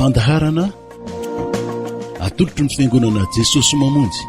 fandaharana atolotry ny fiangonana Jesosy mamonjy.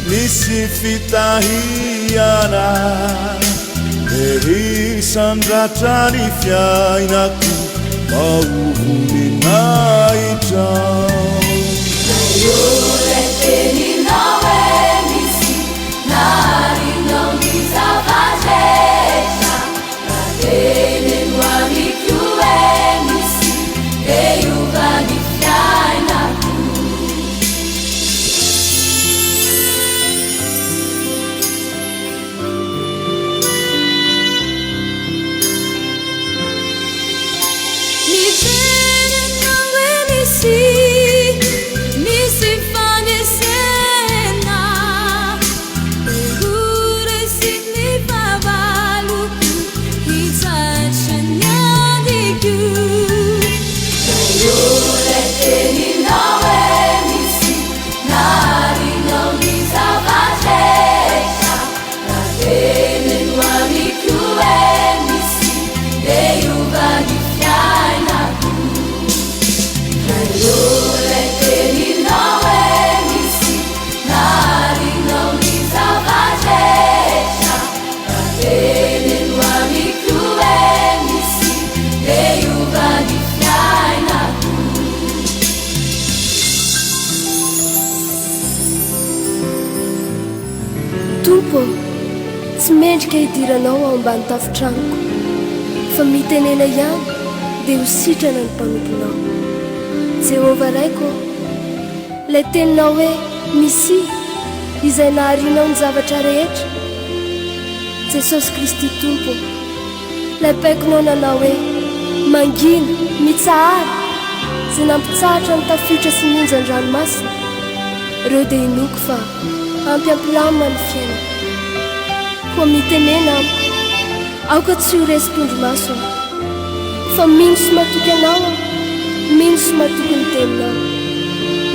Misy fitahiana sandratra ny fiainako maovoninahitra teninao misy narinao ny zava-drehetra teneno amiko misy teiova ny fiainako Misy fanesena Ure si ni babaluku Hitsachanyadiku Ure teninao misi Narinao ni zava-drehetra Teneno amiko misi Teiova ny fiainako Ure teninao misi Narinao ny zava-drehetra Teneno amiko misi Teiova ny fiainako Tompo, tsy mendrika hidiranao ao ambany tafotranoko fa mitenena ihany dia ho sitrana ny mpanomponao Jehova raiko ilay teninao hoe misy izay naharianao ny zavatra rehetra Jesosy Kristy Tompo ilay paikonao nanao hoe mangina mitsahara izay nampitsahatra ny tafiotra sy ny onjan-dranomasina ireo dia inoko fa ampiampilamina ny fiainana koa mitenena aoka tsy ho resy-tondromaso fa mino sy matoky anao mino sy matoky ny teninao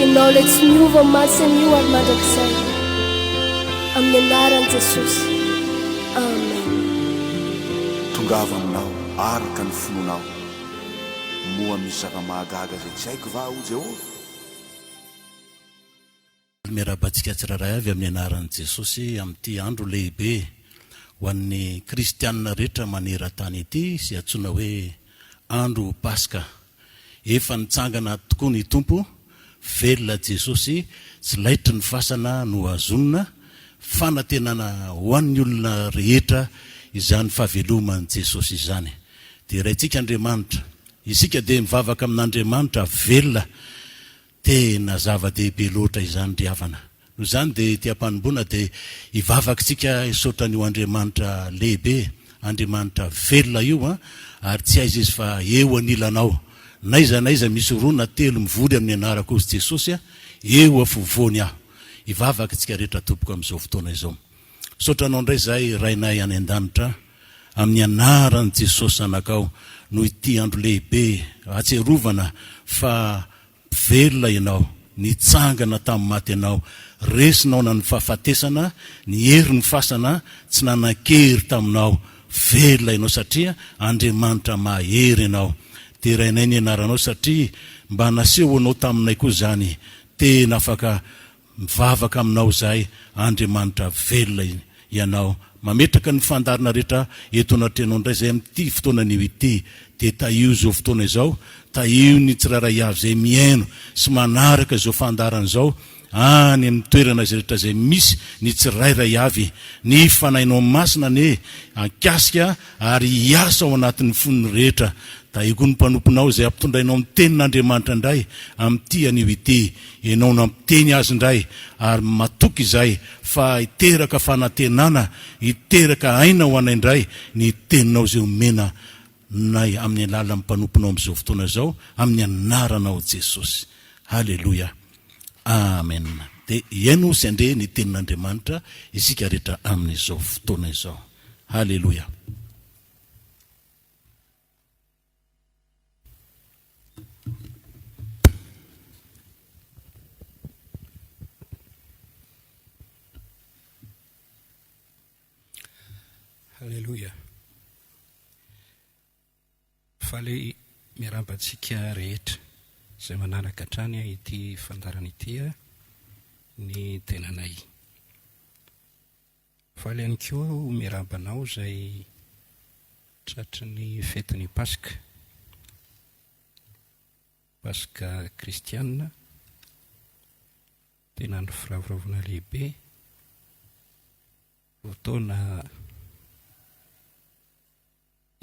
ianao ilay tsy miova maty sy mio ary mandrakizay amin'ny anaran'i Jesosy amen. Tongava aminao araka ny fononao moa misy zava-mahagaga zay tsy haiko va ho Jehova Miarabantsika tsiraray avy amin'ny anaran'i Jesosy amin'ity andro lehibe ho an'ny kristianina rehetra maneran-tany ity sy antsoina hoe andro Paska. Efa nitsangana tokoa ny Tompo, velona Jesosy, tsy laitry ny fasana no azonina, fanantenana ho an'ny olona rehetra izany fahaveloman'i Jesosy izany. Dia raintsika Andriamanitra, isika dia mivavaka amin'Andriamanitra velona, tena zava-dehibe loatra izany ry havana. No zany dia tia mpanomboana dia hivavakatsika isaotra n'io Andriamanitra lehibe, Andriamanitra velona io, ary tsy aiza izy fa eo anilanao. Naiza misy roa na telo mivory amin'ny anarako izy Jesosy, eo afovoany aho. Hivavakatsika rehetra tompoko amin'izao fotoana izao. Saotra anao indray zahay rainay any an-danitra amin'ny anaran'i Jesosy anakao no ity andro lehibe atserovana fa velona ianao, nitsangana tamin'ny maty ianao, resinao na ny fahafatesana, ny heri ny fasana tsy nanan-kery taminao, velona ianao satria Andriamanitra mahery ianao. Dia rainay ny anaranao satria mba naseho anao taminay koa zany, tena afaka mivavaka aminao zahay, Andriamanitra velona ianao. Mametraka ny fandarina rehetra eto anatrenao indray zay amin'ity fotoana n'io ity, dia taio izao fotoana izao, taio ny tsiraray avy zay miaino sy manaraka izao fandarana izao, any amin'ny toerana izay rehetra zay misy ny tsirairay avy, ny fanainao masina ne ankasika ary hiasa ao anatin'ny fonony rehetra. Taio koa ny mpanomponao zay ampitondrainao amin'ny tenin'Andriamanitra indray amin'ity anio ity, ianao nampiteny azy indray ary matoky izay fa hiteraka fanantenana, hiteraka aina ho anay indray ny teninao zay omena nay amin'ny alalan'ny mpanomponao amin'izao fotoana izao, amin'ny anaranao Jesosy. Halleloja. Amen. Dia iano sy andre ny tenin'Andriamanitra isika rehetra amin'izao fotoana izao. Halleloja. Halleluja. Faly miarabantsika rehetra izay manaraka hatrany ity fandarana ity ny tenanay. Faly ihany koa miarabanao izay tratry ny fetin'ny Paska, Paska kristianina, tena andro firavoravoana lehibe, fotoana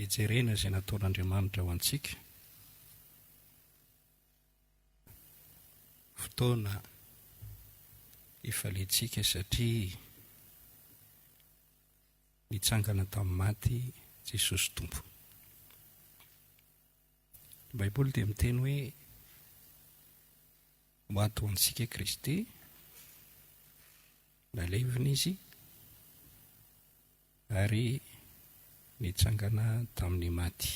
hijerena izay nataon'Andriamanitra ho antsika, fotoana hifaliantsika satria nitsangana tamin'ny maty Jesosy Tompo. Ny Baiboly dia miteny hoe maty ho antsika Kristy, nalevina izy ary nitsangana tamin'ny maty.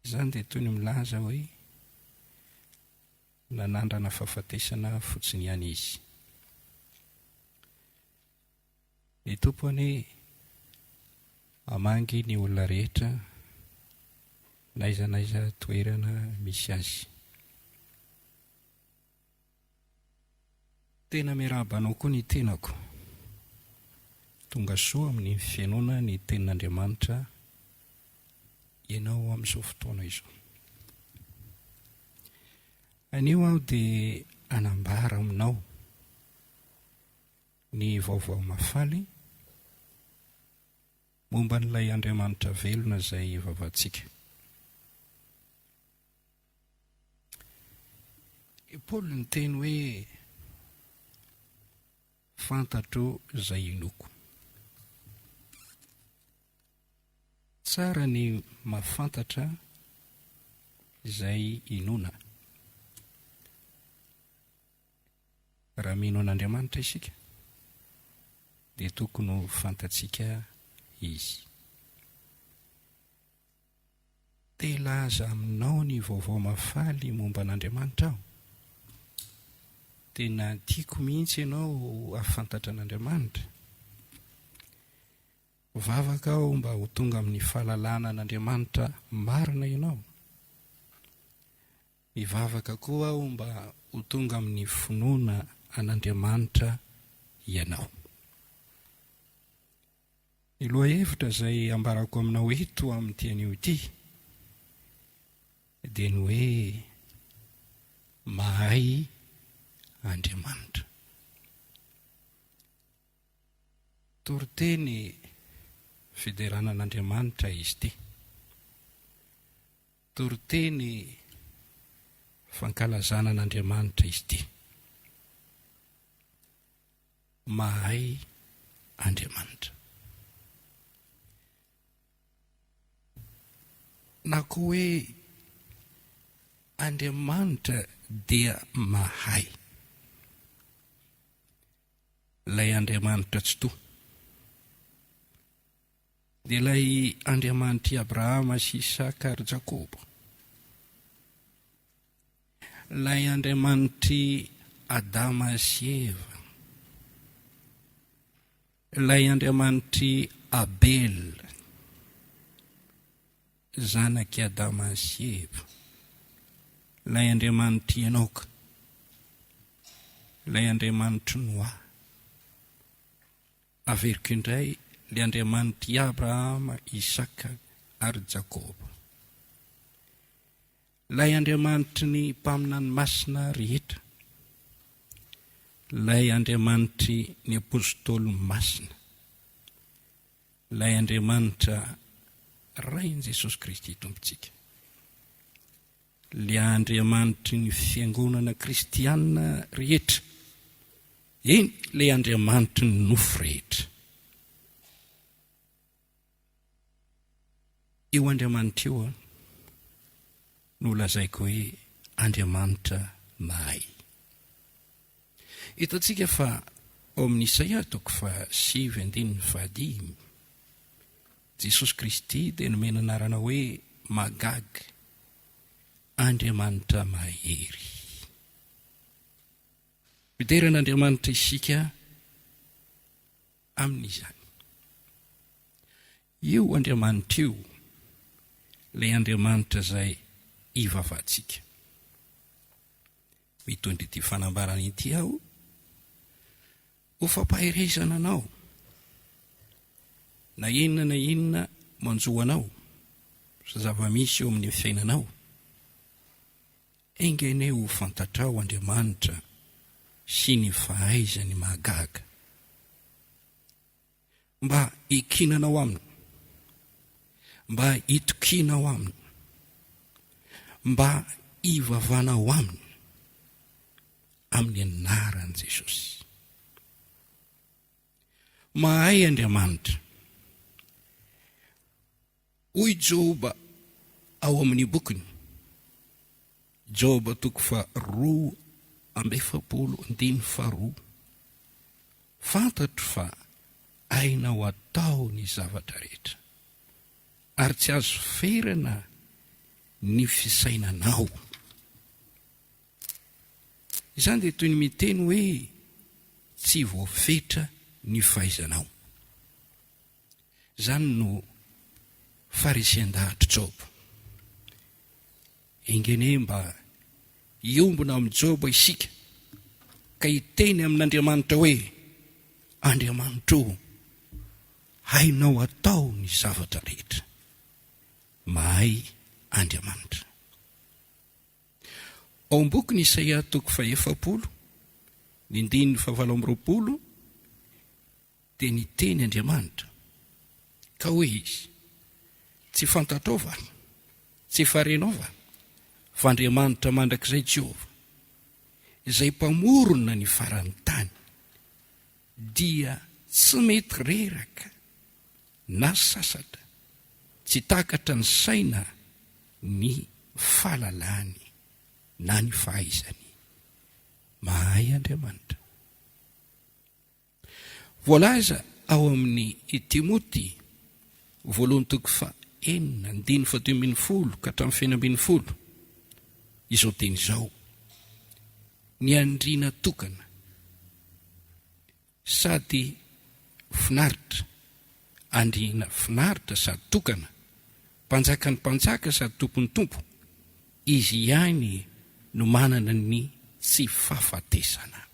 Izany dia toy ny milaza hoe nanandrana fahafatesana fotsiny ihany izy. Ny Tompony hamangy ny olona rehetra naiza toerana misy azy. Tena miarabanao koa ny tenako, tonga soa amin'ny fiainona ny tenin'Andriamanitra ianao amin'izao fotoana izao. Anio aho dia anambara aminao ny vaovao mafaly momba n'ilay Andriamanitra velona izay vavantsika. Paoly ny teny hoe fantatro izay inoko. Tsara ny mahafantatra izay inona. Raha mino an'Andriamanitra isika, dia tokony ho fantatsika izy. Te laza aminao ny vaovao mafaly momba an'Andriamanitra aho. Tena tiako mihitsy ianao afantatra an'Andriamanitra. Vavaka aho mba ho tonga amin'ny fahalalana an'Andriamanitra marina ianao. mivavaka koa aho mba ho tonga amin'ny finoana an'Andriamanitra ianao. Ny loha-hevitra izay ambarako aminao eto amin'ity anio ity dia ny hoe Mahay Andriamanitra. Toriteny fideranan'Andriamanitra izy ity. Toriteny fankalazanan'Andriamanitra izy ity. Mahay Andriamanitra. Na koa hoe Andriamanitra dia mahay. Ilay Andriamanitra tsy toa. Dia ilay Andriamanitry Abrahama sy Isaka ary Jakobo. Ilay Andriamanitry Adama sy Eva. Ilay Andriamanitry Abel, zanaky Adama sy Eva. Ilay Andriamanitry Enoka. Ilay Andriamanitry Noa. Averiko indray ilay Andriamanitry Abrahama, Isaka ary Jakobo. Ilay Andriamanitry ny mpaminany masina rehetra. Ilay Andriamanitry ny apôstôly masina. Ilay Andriamanitra rain' Jesosy Kristy tompontsika. Ilay Andriamanitry ny fiangonana kristianina rehetra. Eny, ilay Andriamanitry ny nofo rehetra. Io Andriamanitra io no lazaiko hoe Andriamanitra mahay. Hitantsika fa ao amin'ny Isaia 7:5 Jesosy Kristy dia nomena anarana hoe Magag, Andriamanitra mahery. Mideran'Andriamanitra isika amin'izany. Io Andriamanitra io, ilay Andriamanitra izay ivavahantsika. Mitondra ity fanambarana ity aho ho fampaherezana anao. Na inona manjoanao, sy zava-misy eo amin'ny fiainanao. Engene ho fantatrao Andriamanitra sy ny fahaizany mahagaga. Mba hikinanao aminy, mba hitokinao aminy, mba hivavanao aminy, amin'ny anaran'i Jesosy. Mahay Andriamanitra. Hoy Joba ao amin'ny bokiny, Joba 2:2, fantatro fa hainao atao ny zavatra rehetra, ary tsy azo ferana ny fisainanao. Izany dia toy ny miteny hoe tsy voafetra ny fahaizanao. Izany no farisian-dahatra Joba. Engene mba iombona amin'ny Joba isika, ka hiteny amin'Andriamanitra hoe Andriamanitra, hainao atao ny zavatra rehetra. Mahay Andriamanitra. Ao am-boky ny Isaia 7:20 dia niteny Andriamanitra ka hoe izy, tsy fantatrao va, tsy farenao va, fa Andriamanitra mandrakizay Jehova, izay mpamorona ny faran'ny tany, dia tsy mety reraka na sasatra, tsy takatra ny saina ny fahalalany na ny fahaizany. Mahay Andriamanitra. Voalaza ao amin'ny Timoty 2:9-12 izao teny izao: ny andriana tokana sady finaritra, andriana finaritra sady tokana, mpanjaka ny mpanjaka sady tompony tompo, izy ihany no manana ny tsy fahafatesana.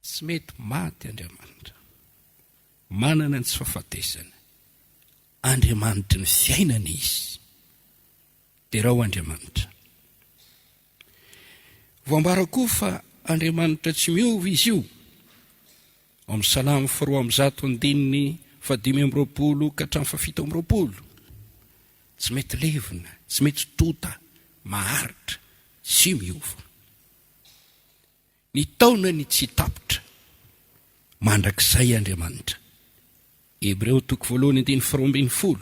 Tsy mety maty Andriamanitra, manana ny tsy fahafatesana. Andriamanitra ny fiainana izy, dia raha ho Andriamanitra. Voambara koa fa Andriamanitra tsy miova izy io. Ao amin'ny Salamo 4:5-20 ka hatramin'ny 7:20. Tsy mety levina, tsy mety tota, maharitra, tsy miova. Ny taona ny tsy tapitra, mandrakizay Andriamanitra. Hebreo 1:12-20,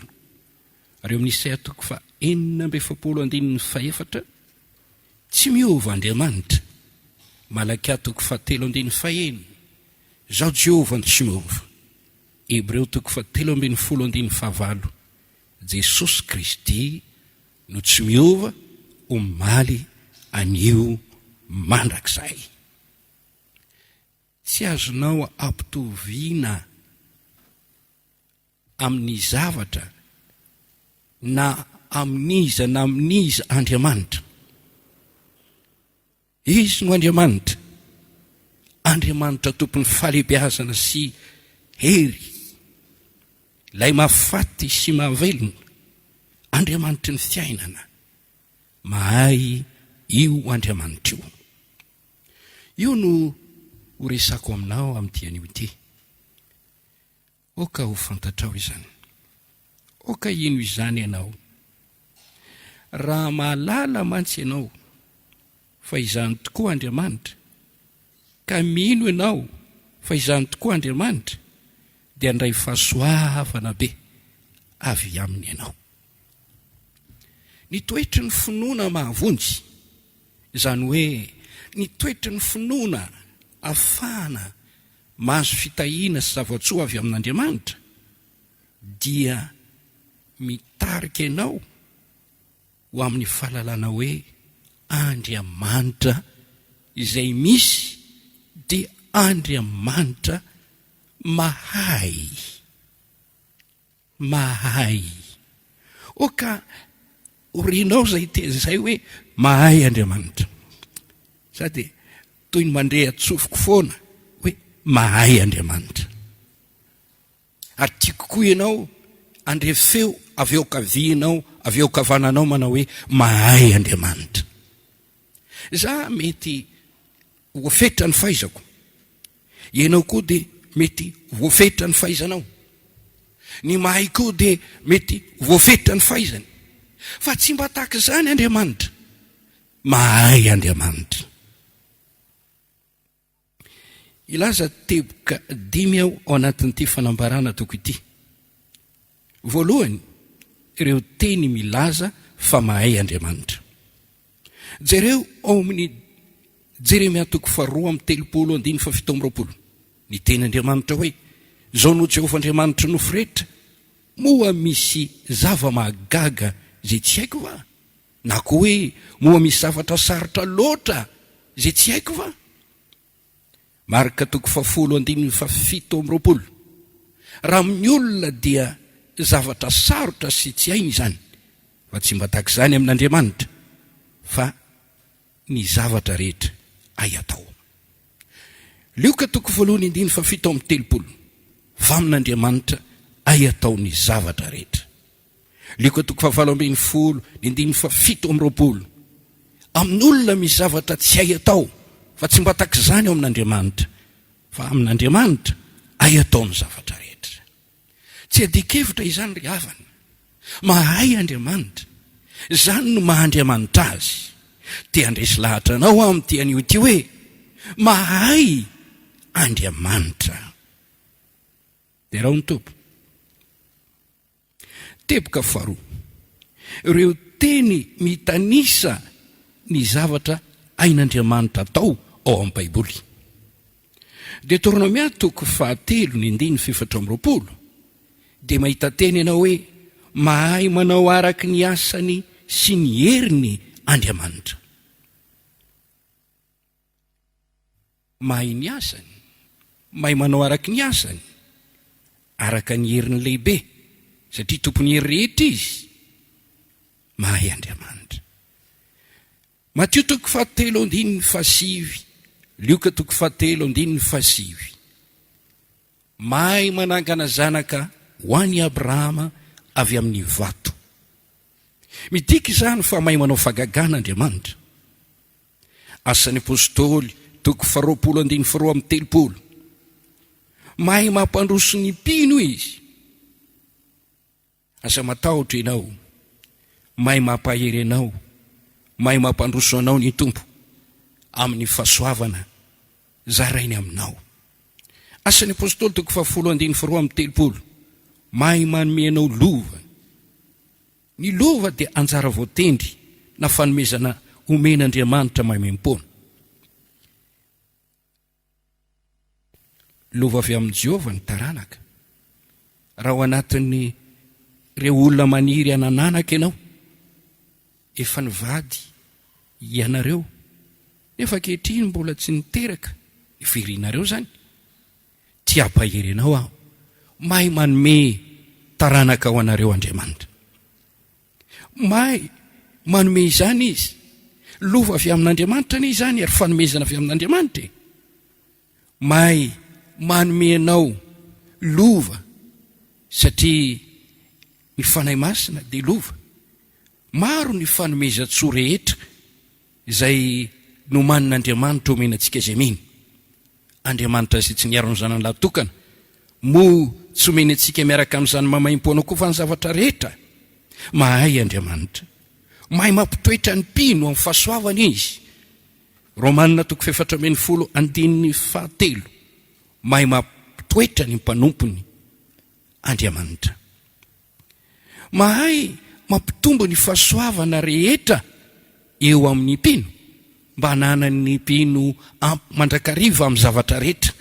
ary amin'ny Isaia 4:4, tsy miova Andriamanitra. Malakia 3:7-1, zao Jehova ny tsy miova. Hebreo 3:12-15, Jesosy Kristy no tsy miova, omaly anio mandrakizay. Tsy azonao ampitoviana amin'ny zavatra na amin'iza Andriamanitra. Izy no Andriamanitra, Andriamanitra tompon'ny fahalebiazana sy hery, ilay mahafaty sy mahavelona, Andriamanitra ny fiainana. Mahay io Andriamanitra io. Io no ho resako aminao amin'ity anio ity. Oka ho fantatrao izany. Oka ino izany ianao. Raha mahalala mantsy ianao fa izany tokoa Andriamanitra, ka mino ianao fa izany tokoa Andriamanitra, dia andray fahasoavana be avy aminy ianao. Ny toetry ny finoana mahavonjy, izany hoe ny toetry ny finoana ahafahana mahazo fitahiana sy zava-tsoa avy amin'Andriamanitra, dia mitarika ianao ho amin'ny fahalalana hoe Andriamanitra izay misy dia Andriamanitra mahay. Oka orinao zay tezay hoe mahay Andriamanitra, sady toy ny mandre atsofoko foana hoe mahay Andriamanitra. Ary tiako koa ianao andre feo avy eo kavianao, avy eo kavananao manao hoe mahay Andriamanitra. Za mety voafetra ny fahaizako, ianao koa dia mety voafetra ny fahaizanao, ny mahay koa dia mety voafetra ny fahaizany. Fa tsy mba tahaka izany Andriamanitra, mahay Andriamanitra. Ilaza teboka 5 aho ao anatin'ity fanambarana toko ity. Voalohany, ireo teny milaza fa mahay Andriamanitra. Jereo ao amin'ny Jeremia 2:3-7. Ny teny Andriamanitra hoe, zao no Jehova Andriamanitra nofo rehetra, moa misy zava-mahagaga zay tsy haiko va? Na koa hoe moa misy zavatra sarotra loatra zay tsy haiko va? Marka 2:7-7. Raha amin'ny olona dia zavatra sarotra sy tsy hainy izany, fa tsy mba tahaka izany amin'Andriamanitra, fa ny zavatra rehetra ay atao. Lioka 2:7-7, fa amin'Andriamanitra ay atao ny zavatra rehetra. Lioka 2:8-7, amin'ny olona misy zavatra tsy hay atao, fa tsy mba tahaka izany ao amin'Andriamanitra, fa amin'Andriamanitra ay atao ny zavatra rehetra. Tsy adikevitra izany ry havana, mahay Andriamanitra, izany no maha-Andriamanitra azy. Te handresy lahatra anao amin'ity anio ity hoe mahay Andriamanitra. Dia raha ny topo. Teboka 4, ireo teny mitanisa ny zavatra ain'Andriamanitra atao ao amin'ny Baiboly. Deuteronomia 4:7-7, dia mahita teny ianao hoe mahay manao araka ny asany sy ny heriny Andriamanitra. Mahay ny asany, mahay manao araka ny asany, araka ny heriny lehibe, satria tompony hery rehetra izy. Mahay Andriamanitra. Matio 7:7, Lioka 7:7. Mahay manangana zanaka ho an'i Abrahama avy amin'ny vato. Midika izany fa mahay manao fagagana Andriamanitra. Asan'ny apôstôly 2:2-3. Mahay mampandroso ny mpino izy. Asa matahotra ianao, mahay mampahery anao, mahay mampandroso anao ny tompo amin'ny fahasoavana zarainy aminao. Asan'ny apôstôly 2:2-3. Mahay manome anao lova. Ny lova dia anjara voatendry na fanomezana omen'Andriamanitra maimaimpona. Lova avy amin'ny Jehovah ny taranaka. Raha ao anatin'ny ireo olona maniry anananaka ianao, efa nivady ianareo, nefa ankehitriny mbola tsy niteraka ny firinareo zany, tia ampahery ianao aho, mahay manome taranaka ho anareo Andriamanitra. Mahay manome izany izy. Lova avy amin'Andriamanitra ny izany ary fanomezana avy amin'Andriamanitra. Mahay manome anao lova satria ny fanahy masina dia lova. Maro ny fanomezan-tsoa rehetra izay nomanin'Andriamanitra omenantsika izay miny. Andriamanitra izay tsy niaro ny zanany lahatokana, mo tsy omeny antsika miaraka amin'izany mamaim-poana koa fa ny zavatra rehetra. Mahay Andriamanitra. Mahay mampitoetra ny mpino amin'ny fahasoavana izy. Romanina 4:7. Mahay mampitoetra ny mpanompony Andriamanitra. Mahay mampitombo ny fahasoavana rehetra eo amin'ny mpino, mba hananany mpino mandrakariva amin'ny zavatra rehetra.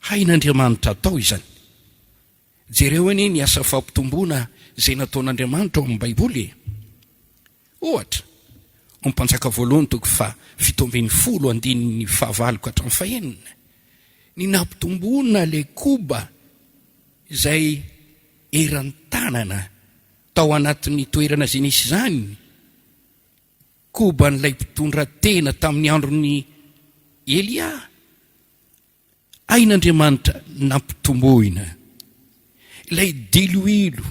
Hain'Andriamanitra atao izany. Jereo anie ny asa fampitomboana izay nataon'Andriamanitra ao amin'ny Baiboly. Ohatra, Mpanjaka voalohany 7:9-9. Ny nampitomboana le koba izay eran'ny tanana tao anatin'ny toerana izay nisy izany, koba n'ilay mpitondra tena tamin'ny andron'ny Elia. Hain'Andriamanitra nampitomboina. Ilay diloilo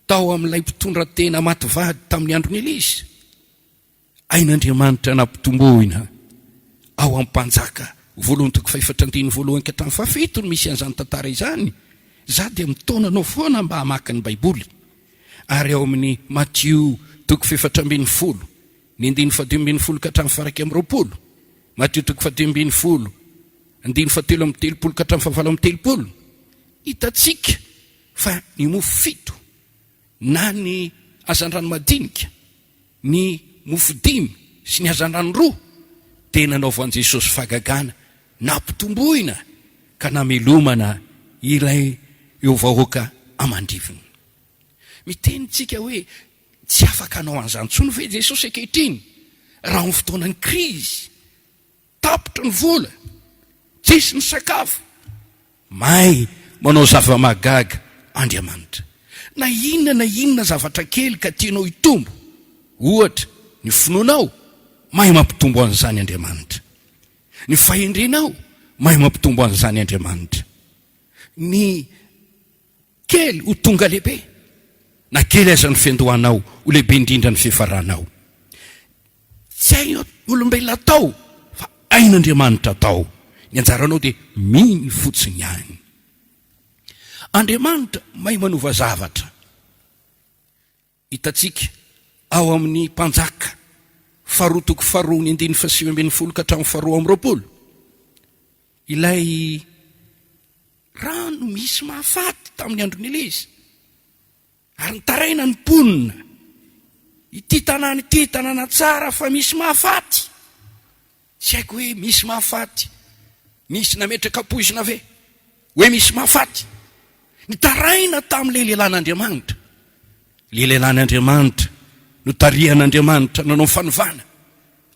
tao amin'ilay mpitondra tena mativady tamin'ny andron'ny Elisa. Hain'Andriamanitra nampitomboina. Ao amin'ny Mpanjaka voalohany 4:1-7 misy an'izany tantara izany. Za dia mitaonanao foana mba hamaky ny Baiboly. Ary ao amin'ny Matio 4:12, 9:12-20. Matio 4:12, 9:17-20. Hitatsika fa ny mofo fito na ny hazandrano madinika, ny mofo 5 sy ny hazandrano 2 dia nanaovan'i Jesosy fagagana, nampitomboina ka namelomana ilay eo vahoaka amandriviny. Mitenitsika hoe tsy afaka hanao an'izany tsony ve Jesosy ankehitriny raha amin'ny fotoanan'ny krizy, tapitra ny vola, tsisy ny sakafo. Mahay manao zava-magaga Andriamanitra. Na inona zavatra kely ka tianao hitombo, ohatra ny finoanao, mahay mampitombo an'izany Andriamanitra. Ny fahendrenao, mahay mampitombo an'izany Andriamanitra. Ny kely ho tonga lehibe, na kely aza ny fiandohanao ho lehibe indrindra ny fihefaranao. Tsy hay olombelona atao, fa hain'Andriamanitra atao. Ny anjaranao dia miny fotsiny ihany. Andriamanitra mahay manova zavatra. Hitatsika ao amin'ny Mpanjaka 2:2-7-20. Ilay rano misy mahafaty tamin'ny andron'ny Elisa, ary nitaraina ny mponina. Ity tanàna tsara fa misy mahafaty. Tsy haiko hoe misy mahafaty, misy nametraka poizina ve hoe misy mahafaty. Nitaraina tamin'ilay lehilahin'Andriamanitra. Le lehilahin'Andriamanitra no tarihan'Andriamanitra nanao fanovana.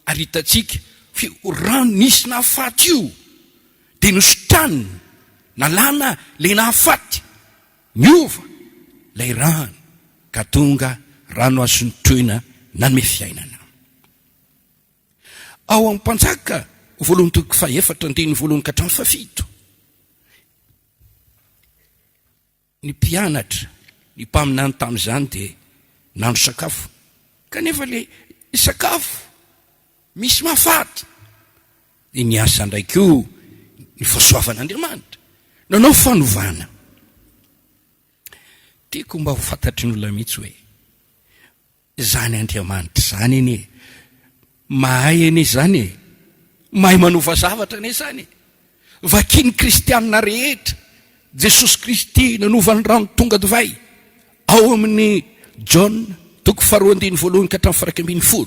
Ary hitatsika fe rano nisy nahafaty io dia nosotraniny, nalana le nahafaty, miova lay rano ka tonga rano azo ny troina nanome fiainana. ao amin'ny mpanjaka voalohany toko 4:1-7 ny mpianatra ny mpaminany tamin'izany dia nandro sakafo kanefa le sakafo misy mahafaty dia niasa ndraiky io ny fahasoavan'Andriamanitra nanao fanovana. Tiako mba ho fantatry ny olona mihitsy hoe zany Andriamanitra zany ene, mahay ene zany e, mahay manova zavatra ene zany e. Vakiny kristianina rehetra Jesosy Kristy nanovany rano tonga divay ao amin'ny John 2:1-9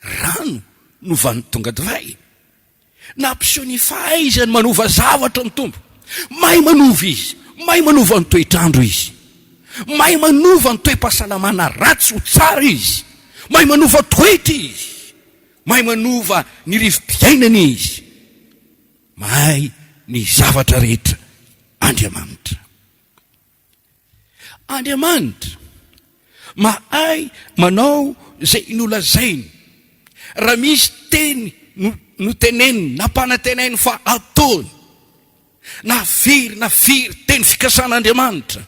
rano novany tonga divay. Nampiseho ny fahaizany manova zavatra ny Tompo. Mahay manova izy, mahay manova ny toetrandro izy, mahay manova ny toe-pahasalamana ratsy ho tsara izy, mahay manova toetra izy, mahay manova ny rivo-piainana izy, mahay ny zavatra rehetra. Andriamanitra mahay manao zay nolazainy. Raha misy teny no teneniny na mpanantenainy fa ataony na firy teny fikasan'Andriamanitra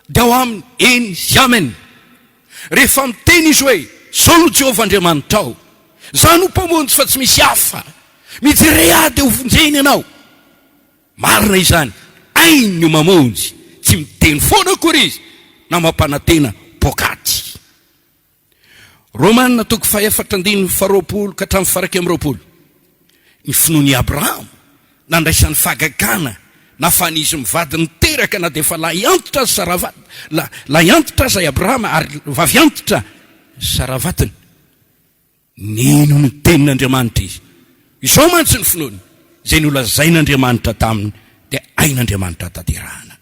dia ao aminy eny sy amen. Rehefa miteny izy hoe zao no Jehovah Andriamanitra ao, zany ho mpamonjy fa tsy misy hafa, mijery ady ho vonjeny ianao, marina izany. Ainy no mamonjy, tsy miteny foana akory izy na mampanantena pokaty. Romanina 4:2-20 ny finoany Abraham nandraisan'ny fahagagana na fa nizy mivady niteraka na dia fa lahy antitra azy saravatiny, lahy antitra azy Abrahama ary vavy antitra saravatiny. Nino ny tenin'Andriamanitra izy? Izao mantsy ny finoany zay nolazain'Andriamanitra taminy dia ain'Andriamanitra tanterahana.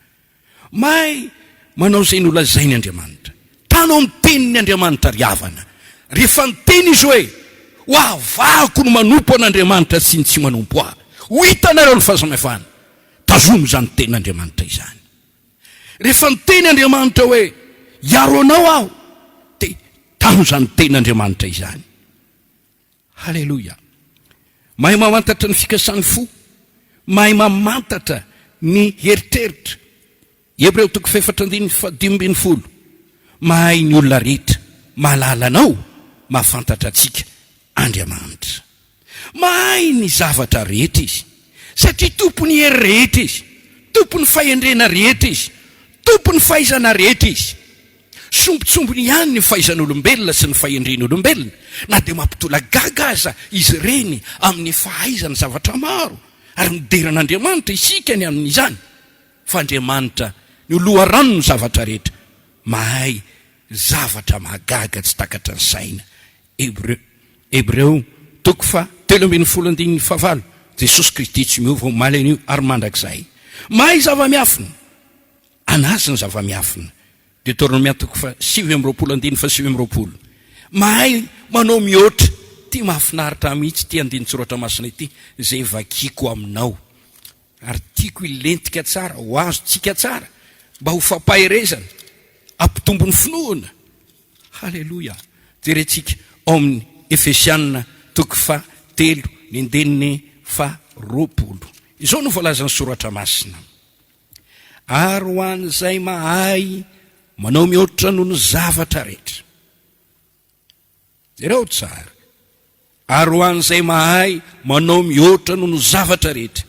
Mahay manao zay nolazain'Andriamanitra. Tanao amin'ny tenin'ny Andriamanitra riavana. Rehefa niteny izy hoe ho avako no manompo an'Andriamanitra sy ny tsy manompo ahy, ho hitanareo ny fahasamihafana, tazomo zany tenin'Andriamanitra izany. Rehefa niteny Andriamanitra hoe hiaro anao aho, dia tano zany tenin'Andriamanitra izany. Halleluja. Mahay mamantatra ny fikasan'ny fo, mahay mamantatra ny heritreritra. Hebreo 4:15 mahay ny olona rehetra, mahalala anao, mahafantatra atsika Andriamanitra. Mahay ny zavatra rehetra izy, satria tompony hery rehetra izy, tompony fahendrena rehetra izy, tompony fahaizana rehetra izy. Sombitsombony ihany ny fahaizan'olombelona sy ny fahendren'olombelona, na dia mampitola gaga aza izy reny amin'ny fahaizany zavatra maro, ary mideran'Andriamanitra isika ny amin'izany. Fa Andriamanitra ny loharano ny zavatra rehetra, mahay zavatra mahagaga tsy takatra ny saina. Hebreo 3:17 Jesosy Kristy tsy miova omaly an'io ary mandrakizay. Mahay zava-miafina, anazy ny zava-miafina. Deutéronomia 7:20 mahay manao mihoatra. Ty mahafinaritra mihitsy ty andinitsoratra masina ity zay vakiko aminao, ary tiako ilentika tsara ho azotsika tsara mba ho fampaherezana ampitombony finoana. Halleluja. Jerentsika ao amin'ny Efesianina 3:3-20. Izao no voalazany soratra masina. Ary ho an'izay mahay manao mihoatra noho ny zavatra rehetra. Jereo tsara. Ary ho an'izay mahay manao mihoatra noho ny zavatra rehetra.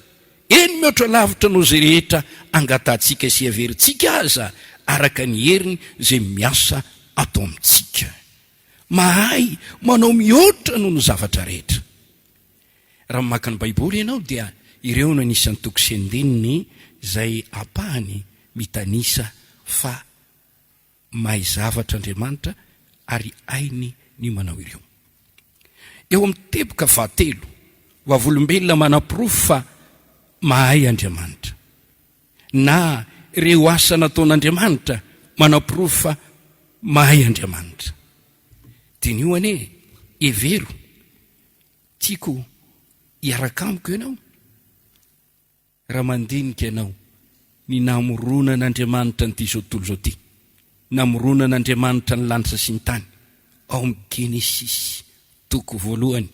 Eny mihoatra lavitra noho zay rehetra angatantsika sy averintsika aza araka ny heriny zay miasa atao amintsika. Mahay manao mihoatra noho ny zavatra rehetra. Raha maka ny Baiboly ianao dia ireo no anisan'ny toko sy andininy zay apahany mitanisa fa mahay zavatra Andriamanitra ary ainy ny manao ireo. Eo amin'ny teboka 13 vavolombelona manapirofo fa mahay Andriamanitra, na ireo asa nataon'Andriamanitra manapirofo fa mahay Andriamanitra. Dia io ane evero tiako hiaraka amiko ianao raha mandinika ianao ny namoronan'Andriamanitra nyty zao tontolo zao ty, namoronan'Andriamanitra ny lanitra sy ny tany ao amin'ny Genesis 1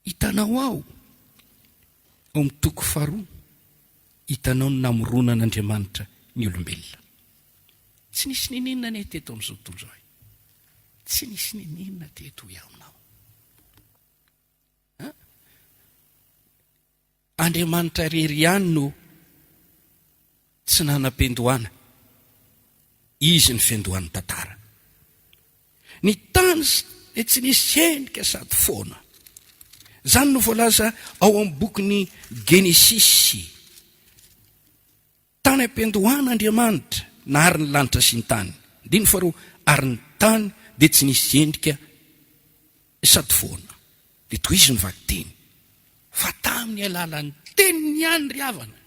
hitanao ao amin'ny toko faharoa hitanao ny namoronan'Andriamanitra ny olombelona. Tsy nisy ninina ne teto amin'izao tontolo izao. Tsy nisy ninina teto aminao. Andriamanitra rery ihany no tsy nanam-pendohana. Izy ny fendohan'ny tantara. Ny tany tsy nisy endrika sady foana. Zany no voalaza ao amin'ny bokin'ny Genesisy. Tany am-pendohana Andriamanitra na ary ny lanitra sy ny tany. Diny faharoa, ary ny tany dia tsy nisy endrika sady foana. Dia toy izy ny vakiteny. Fa tamin'ny alalan'ny teniny ihany ry havana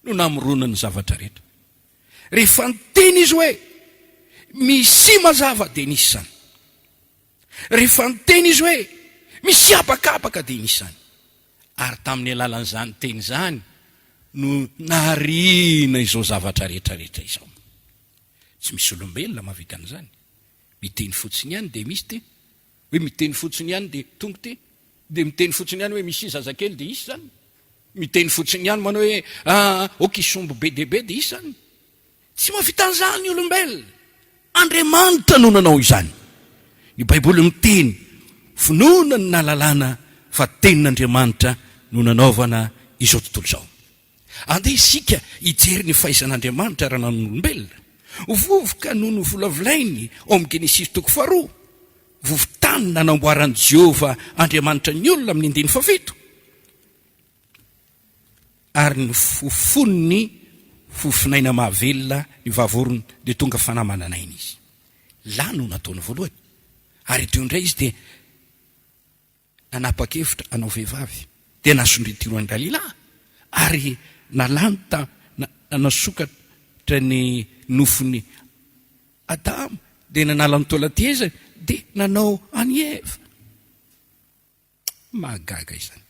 no namoronana ny zavatra rehetra. Rehefa ny teny izy hoe misy mazava dia nisy izany. Rehefa ny teny izy hoe misy abakabaka dia nisy izany. Ary tamin'ny alalan'izany teny izany no nahariana izao zavatra rehetrarehetra izao. Tsy misy olombelona mahavita an'izany. Miteny fotsiny ihany dia misy ty. Hoe miteny fotsiny ihany dia tonga ty. Dia miteny fotsiny ihany hoe misy zazakely dia isy zany. Miteny fotsiny ihany manao hoe okisombo be dia be dia isy zany. Tsy mahavita an'izany ny olombelona. Andriamanitra no nanao izany. Ny Baiboly miteny finoana ny nahalalana fa tenin'Andriamanitra no nanaovana izao tontolo izao. Andeha isika hijery ny fahaizan'Andriamanitra raha nanao ny olombelona. Vovoka noho ny volavolainy ao amin'ny Genesisy toko faharoa. Vovotany nanamboaran'i Jehova Andriamanitra ny olona amin'ny 17. Ary ny fofony fofinaina mahavelona ny vavorony dia tonga fanamananaina izy. La no nataony voalohany. Ary teo indray izy dia nanapa-kevitra hanao vehivavy. Dia nasondritiro an'i Galila. Ary nalanta nasokatra ny nofony Adama. Dia nanala ny taolatiezany. Dia nanao any Eva. Mahagaga izany.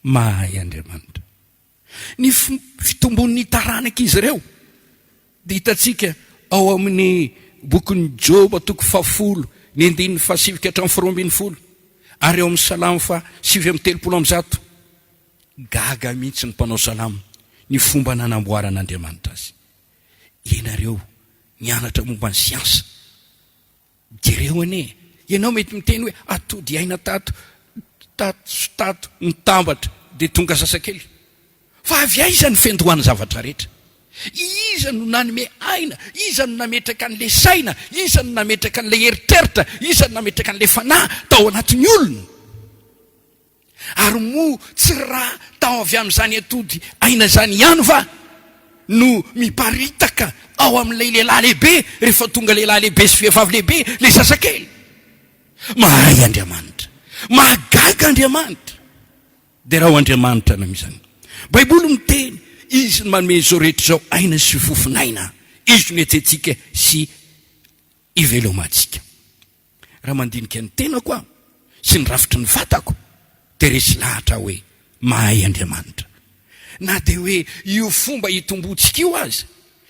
Mahay Andriamanitra. Ny fitombon'ny taranaka izy ireo dia hitantsika ao amin'ny bokin'ny Joba toko 10 ny 9 hatramin'ny 12. Ary ao amin'ny Salamo 7:30. Gaga mihitsy ny mpanao salamo ny fomba nanamboaran'Andriamanitra azy. Ianareo nianatra momba ny siansa. Jereo ane, ianao mety miteny hoe atody aina tato nitambatra dia tonga sasakely. Fa avy aiza ny fendohan'ny zavatra rehetra? Iza no nanome aina? Iza no nametraka an'le saina? Iza no nametraka an'le eritreritra? Iza no nametraka an'le fanahy tao anatin'ny olona? Ary moa tsy raha tao avy amin'izany atody aina zany ihany va no miparitaka ao amin'ilay lehilahy lehibe rehefa tonga lehilahy lehibe sy vehivavy lehibe le sasakely. Mahay Andriamanitra, mahagaga Andriamanitra. Dia raha ho Andriamanitra namizany. Baiboly miteny izy no manome izao rehetra izao aina sy fofinaina. Izy no etsentsika sy ivelomantsika. Raha mandinika ny tenako aho sy ny rafitry ny vatako dia resy lahatra hoe mahay Andriamanitra. Na dia hoe io fomba hitombontsika io azy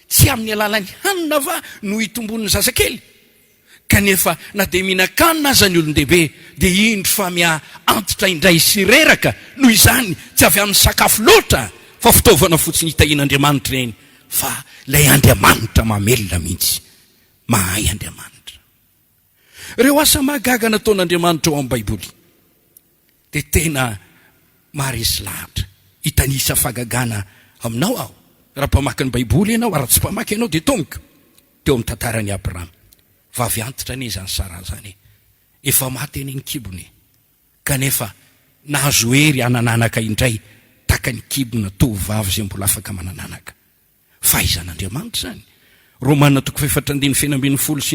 tsy amin'ny alalan'ny hanina va no hitombon'ny zazakely. Kanefa na dia mihinan-kanina aza ny olon-dehibe dia indro fa mia antitra indray sy reraka noho izany tsy avy amin'ny sakafo loatra fa fitaovana fotsiny hitahian'Andriamanitra eny fa ilay Andriamanitra mamelona mihitsy. Mahay Andriamanitra. Ireo asa mahagaga nataon'Andriamanitra ao amin'ny Baiboly dia tena maharesy lahatra. Hitanisa fahagagana aminao aho. Raha mpamaky ny Baiboly ianao, raha tsy mpamaky ianao dia tomboka. Teo amin'ny tantaran'i Abrahama. Vavy antitra ne izany Sara zany. Efa maty eny ny kibony. Kanefa nahazo hery hanananaka indray taka ny kibona tovavy izay mbola afaka manananaka. Fahaizan'Andriamanitra zany. Romana 4:12 sy ny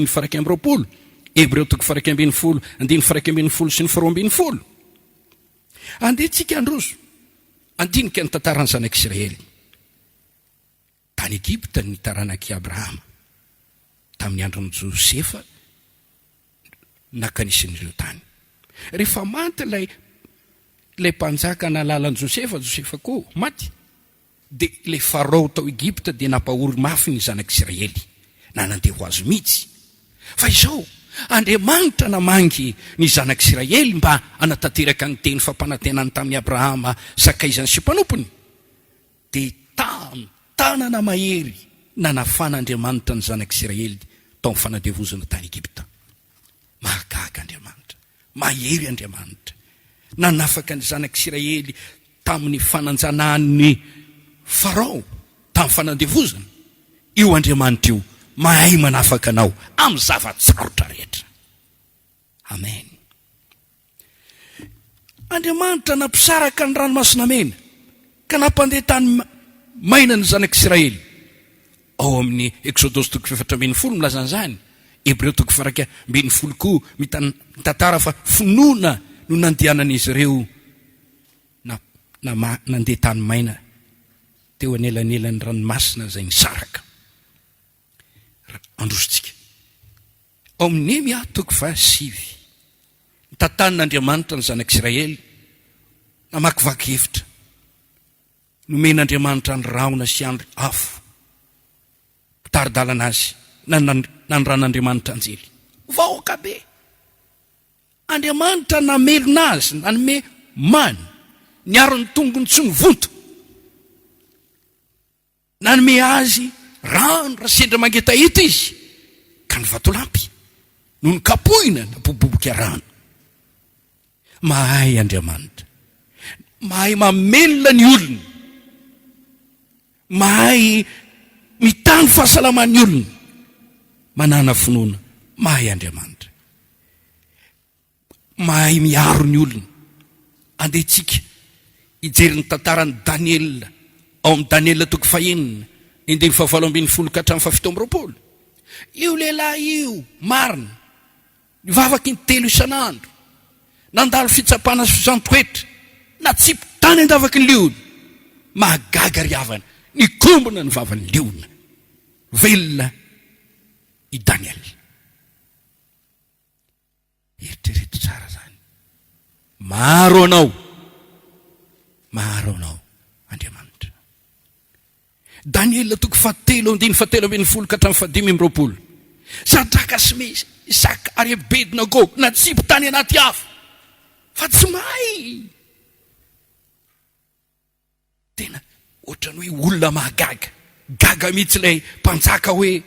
20. Hebreo 4:20, 9:20 sy ny 20. Andehantsika androso. Andinika ny tantaran'ny zanak'Israely. Tany Egypta ny taranak'i Abrahama. Tamin'ny andron'i Josefa nakanisin'ireo tany. Rehefa maty ilay mpanjaka nalalan'i Josefa koa maty. Dia ilay farao tao Egypta dia nampahory mafy ny zanak'Israely. Na nandeha ho azy mihitsy. Fa izao Andriamanitra namangy ny zanak'Israely mba anatanteraka ny teny fampanantenany tamin'ny Abrahama, sakaizany sy mpanompony. Dia tanana mahery nanafan'Andriamanitra ny zanak'Israely tao amin'ny fanadevozana tany Egipta. Mahagaga Andriamanitra, mahery Andriamanitra. Nanafaka ny zanak'Israely tamin'ny fananjanan'ny Farao tamin'ny fanadevozana. Io Andriamanitra io mahay manafaka anao amin'ny zavatsarotra rehetra. Amen. Andriamanitra nampisaraka ny ranomasina mena ka nampandeha tany maina ny zanak'Israely. Ao amin'ny Exodosy 4:10 milaza an'izany. Hebreo 4:20 koa mitantara fa finoana no nandehanan'izy ireo nandeha tany maina teo anelanelan'ny ranomasina izay nisaraka. Andrositsika. Ao amin'ny Nehemia 7 tantan'Andriamanitra ny zanak'Israely namakivaky hevitra. Nomen'Andriamanitra ny raona sy andro afo taridalana azy nanran'Andriamanitra anjely. Vahoaka be. Andriamanitra namelona azy, nanome many, niaro ny tongony tsy nivonto. Nanome azy rano raha sendra mangeta hita izy ka ny vatolampy no ny kapohina naboboboka rano. Mahay Andriamanitra, mahay mamelona ny olona, mahay mitany fahasalaman'ny olona, manana finoana. Mahay Andriamanitra, mahay miaro ny olona. Andehitsika ijery ny tantarany Daniela ao amin'ny Daniela 9 indimy 7 ka hatramin'ny 17. Io lehilahy io marina, nivavaky ny 3 isan'andro, nandalo fitsapana zantoetra, natsipy tany andavaky ny liona. Mahagaga ry havana, nikombona ny vavan'ny liona. Velona i Daniel. Eritrereto tsara zany. Maro anao Andriamanitra. Daniela 7:17 ka hatramin'ny 15. Sadraka sy Mesaka ary Abednego natsipy tany anaty afo. Fa tsy mahay. Tena ohatrany hoe olona mahagaga. Gaga mihitsy ilay mpanjaka hoe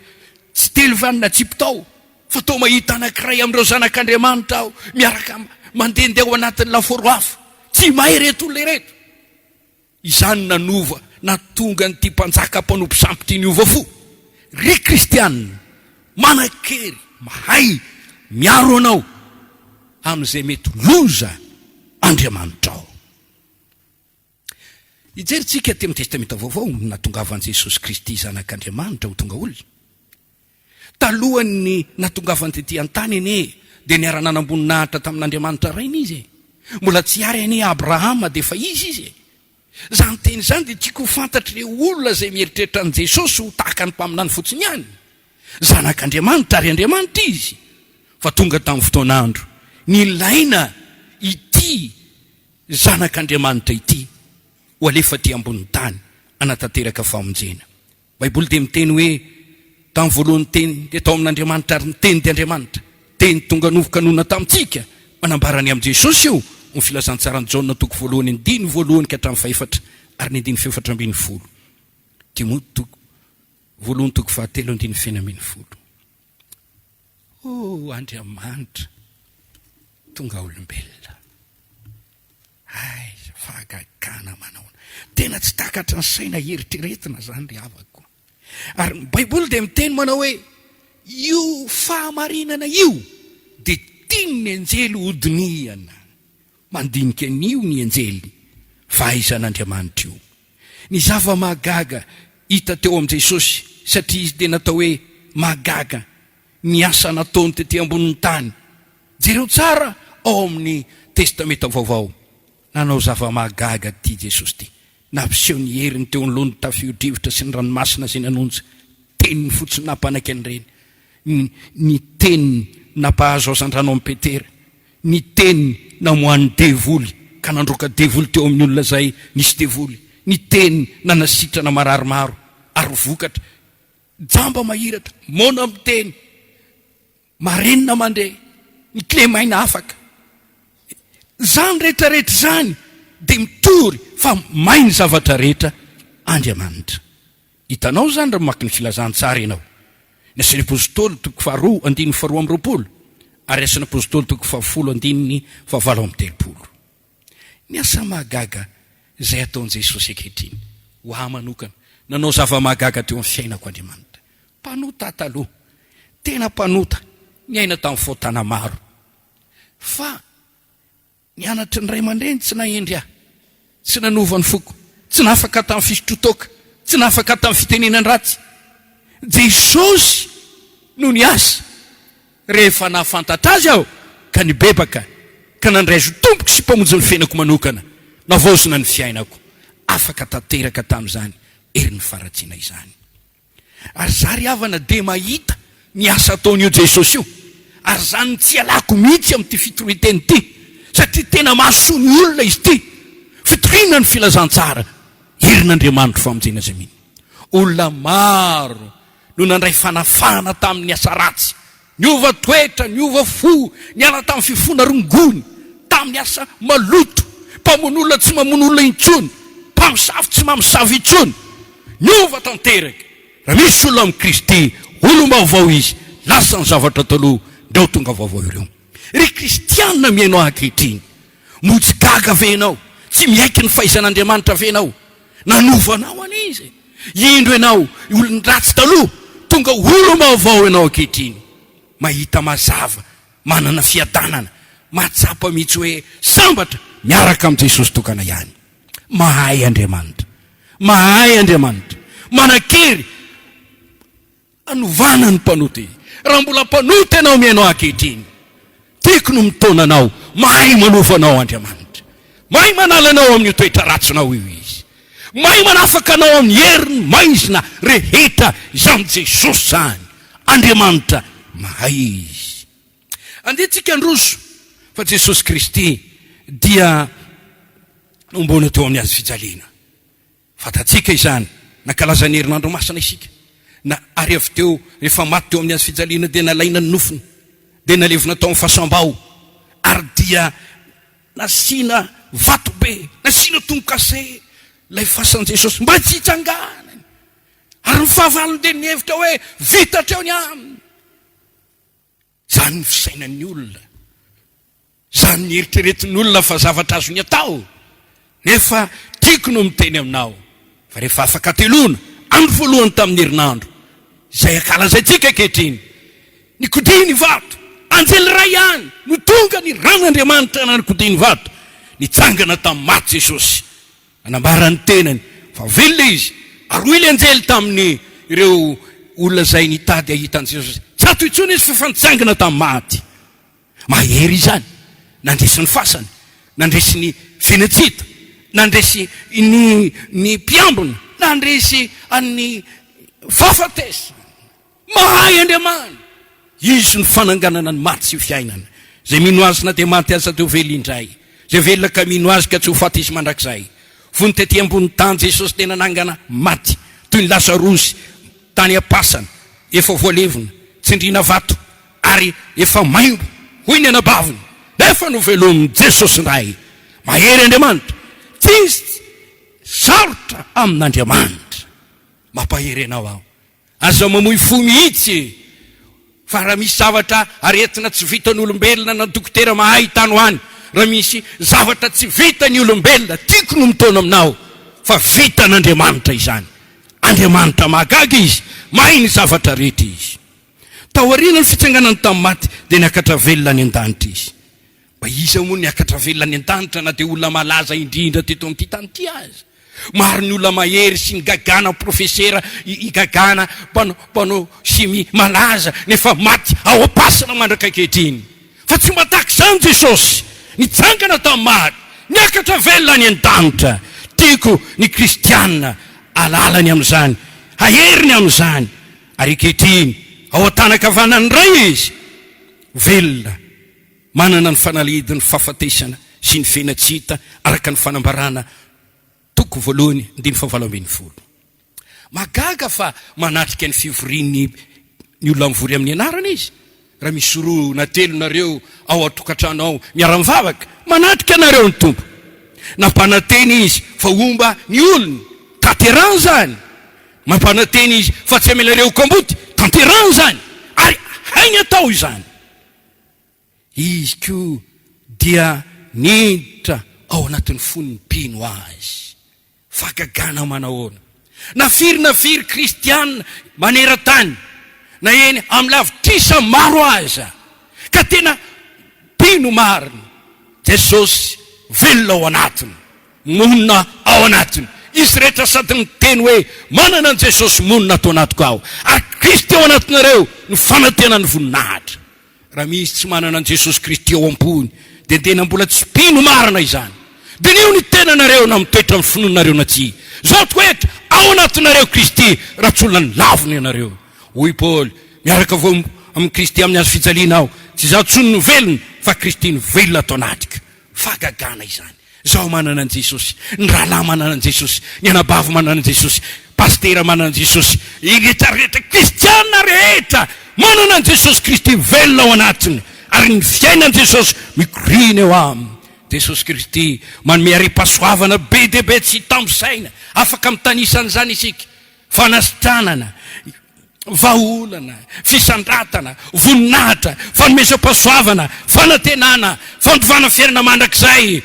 tsy telo vany natsipy tao, fa tao mahita anankiray amin'ireo zanak'Andriamanitra aho miaraka mandehandeha ao anatin'ny laforo afo. Tsy mahay reto olona reto. Izany nanova natonga nyity mpanjaka mpanompo sampy niova fo. Ry kristianina, manan-kery, mahay, miaro anao amin'izay mety loza Andriamanitra ao. Ijerytsika ty amin'ny testamenta vaovao natongavan'i Jesosy Kristy zanak'Andriamanitra ho tonga olona. Talohany natongavany tetỳ an-tany anie dia niara-nanamboninahitra tamin'Andriamanitra rainy izy. Mbola tsy ary anie Abrahama dia fa izy. Zany teny zany dia tiako ho fantatry ireo olona izay mieritreritra an' Jesosy ho tahaka ny mpaminany fotsiny ihany. Zanak'Andriamanitra ary Andriamanitra izy. Fa tonga tamin'ny fotoan'andro nilaina ity zanak'Andriamanitra ity ho alefa ty ambonin'ny tany anatanteraka famonjena. Baiboly dia miteny hoe tamin'ny voalohany teny dia tao amin'Andriamanitra ary ny teny dia Andriamanitra. Teny tonga novoka nona tamintsika manambarany amin'i Jesosy io. Ny filazantsarany Jaona 1:9 ka hatramin'ny 4 ary ny 4:10. Timoty 1:7-9. Andriamanitra tonga olombelona. Fahagagana manao. Tena tsy takatra ny saina eritreretina zany ry havako. Ary ny Baiboly dia miteny manao hoe io fahamarinana io dia tiany anjely hodiniana. Mandinika an'io ny anjely fahaizan'Andriamanitra io. Ny zava-mahagaga hita teo amin'i Jesosy satria izy dia natao hoe mahagaga ny asa nataony tetỳ ambonin'ny tany. Jereo tsara ao amin'ny testamenta vaovao. Nanao zava-mahagaga ty Jesosy ty. Nampiseho ny heriny teo anoloan'ny tafio-drivotra sy ny ranomasina izay nanonja. Teniny fotsiny nampanaky an'ireny. Ny teniny nampahazo asan-drano amin'ny Petera. Ny teniny namohan'ny devoly ka nandroaka devoly teo amin'ny olona izay nisy devoly. Ny teniny nanasitrana mararomaro ary vokatra. Jamba mahiratra, mona amin'ny teny. marenina mandeha ny klemaina afaka zany rehetrarehetra zany dia mitory fa mainy zavatra rehetra Andriamanitra. Hitanao zany raha mamaky ny filazantsara ianao. Ny Asan'ny Apôstôly 2:2-2 ary Asan'ny Apôstôly 2:10-7. Ny asa mahagaga izay ataon'i Jesosy ankehitriny ho ahy manokana nanao zava-mahagaga teo amin'ny fiainako Andriamanitra. Mpanota taloha, tena mpanota, niaina tamin'ny faotana maro. Fa nianatra ny ray aman-dreny tsy nahendry ahy, tsy nanova ny foko, tsy nafaka tamin'ny fisotrotoka, tsy nafaka tamin'ny fitenenan ratsy. Jesosy no niasa. Rehefa nahafantatra azy aho ka nibebaka ka nandray azo tompoka sy mpamonjy ny fiainako manokana, navaozina ny fiainako, afaka tanteraka tamin'izany erin'ny faratsiana izany. Ary zary havana dia mahita ny asa ataon'io Jesosy io, ary zany tsy alako mihitsy amin'ity fitoriteny ity, satria tena mahasoa ny olona izy ity. Fitoriana ny filazantsara, herin'Andriamanitra famonjena azy miny. Olona maro no nandray fanafana tamin'ny asa ratsy, niova toetra, niova fo, niala tamin'ny fifona rongony, tamin'ny asa maloto, mpamono olona tsy mamono olona intsony, mpamosavy tsy mamosavy intsony, niova tanteraka. Raha misy olona amin'ny Kristy, olom-baovao izy, lasa ny zavatra taloha ndao tonga vaovao ireo. Ry kristianina miainao ankehitriny, motsy gaga venao, tsy miaiky ny fahaizan'Andriamanitra venao, nanovanao an'izy, indro ianao olon-dratsy taloha, tonga olom-baovao ianao ankehitriny, mahita mazava, manana fiadanana, mahatsapa mihitsy hoe sambatra miaraka amin'ny Jesosy tokana ihany. Mahay Andriamanitra, mahay Andriamanitra, manakery anovana ny mpanota. Raha mbola mpanota ianao miainao ankehitriny, tiako no mitonanao, mahay manovanao Andriamanitra, mahay manalanao amin'ny toetra ratsinao io izy, mahay manafaka anao amin'ny heriny maizina rehetra izany Jesosy zany. Andriamanitra mahay izy. Andehantsika androso fa Jesosy Kristy dia nombona teo amin'ny azy fijaliana. Fatatsika izany, nankalaza ny herinandro masina isika, na ary avy teo rehefa maty teo amin'ny azy fijaliana dia nalaina ny nofony, dia nalevina tao amin'ny fasambao, ary dia nasiana vatobe, nasiana tonkase lay fasan'i Jesosy mba tsy hitsanganany, ary ny fahavalony dia nihevitra hoe vitatreo ny aminy. Zany ny fisainan'ny olona, zany ny eritreretin'ny olona fa zavatra azo ny atao. Nefa tiako no miteny aminao fa rehefa afaka teloana andro voalohany tamin'ny herinandro izay ankalazaitsika ankehitriny, nikodiny ny vato, anjely ray ihany no tonga ny ran'Andriamanitra na nikodiny ny vato, nitsangana tamin'ny maty Jesosy, anambara ny tenany fa velona izy, ary hoy ilay anjely tamin'ny ireo olona zay nitady ahitan'i Jesosy, tsy ato intsony izy fa nitsangana tamin'ny maty. Mahery izany, nandresy ny fasany, nandresy ny fenatsita, nandresy ny mpiambona, nandresy ny fahafatesa. Mahay Andriamanitra, izy ny fananganana ny maty sy fiainana. Zay mino azy na dia maty aza teo velo indray, zay velona ka mino azy ka tsy ho faty izy mandrakizay. Fony tety ambony tany Jesosy dia nanangana maty, toy ny Lazarosy tany am-pasana, efa voalevona, tsindrina vato, ary efa maimbo, hoy ny anabaviny, nefa no velomin'ny Jesosy ndray. Mahery Andriamanitra, tsisy sarotra amin'Andriamanitra. Mampahery anao aho, aza mamoy fo mihitsy, fa raha misy zavatra aretina tsy vitan'ny olombelona na dokotera mahay tany hoany, raha misy zavatra tsy vitan'ny olombelona, tiako no mitona aminao fa vitan'Andriamanitra izany. Andriamanitra mahagaga izy, mahay ny zavatra rehetra izy. Taoriana ny fitsanganany tamin'ny maty dia niakatra velona ny an-danitra izy. Mba iza moa niakatra velona ny an-danitra na dia olona malaza indrindra teto amin'ity tany ity azy. Maro ny olona mahery sy ny gagana profesera, igagana mpanao simi malaza, nefa maty ao am-pasana mandraka ankehitriny. Fa tsy mba tahaka izany Jesosy, nitsangana tamin'ny maty, niakatra velona ny an-danitra. Tiako ny kristianina alalany amin'izany, haheriny amin'izany, ary ankehitriny ao an-tanakavanany ray izy, velona, manana ny fanalidiny fahafatesana sy ny fenatsita araka ny fanambarana toko voalohany 7:20. Magaga fa manatrika ny fivorian'ny olona mivory amin'ny anarana izy. raha misy roa na telo nareo ao atokantrano ao miara-mivavaka, manatrika anareo ny tompo. Nampananteny izy fa omba ny olony, tanterany zany. Mampananteny izy fa tsy amelareo kamboty, tanterany zany. Ary hainy atao izany. Izy ko dia niditra ao anatin'ny fon'ny mpino azy. Fagagana manahoana. Na firy kristianina maneran-tany, na eny amin'ny lavitrisa maro aza, ka tena mpino mariny. Jesosy velona ao anatiny, monina ao anatiny. Izy rehetra sady miteny hoe manana an Jesosy monina atao anatiko ao, ary Kristy ao anatinareo ny fanantena ny voninahitra. Raha misy tsy manana an Jesosy Kristy ao ambony, dia tena mbola tsy mpino marina izany. Dia nio ny tenanareo na mitoetra amin'ny finoanareo na tsy. Zao toetra ao anatinareo Kristy, raha tsy olona ny laviny ianareo. Hoy Paoly, miaraka avao amin'ny Kristy amin'ny azo fijaliana ao, tsy zaho tsony no velona fa Kristy ny velona atao anatika. Fagagana izany. Zaho manana an Jesosy, ny rahalahy manana an Jesosy, ny anabavy manana an Jesosy, pastera manana an Jesosy, rehetra kristianina rehetra manana an Jesosy Kristy velona ao anatiny, ary ny fiaina an Jesosy mikorina eo aminy. Jesosy Kristy manome ari-pasoavana be dia be tsy tambosaina, afaka mitanisan'izany isika. Fanasitranana, vaolana, fisandratana, voninahitra, fanomezam-pasoavana, fanantenana, fandovana fiainana mandrakizay,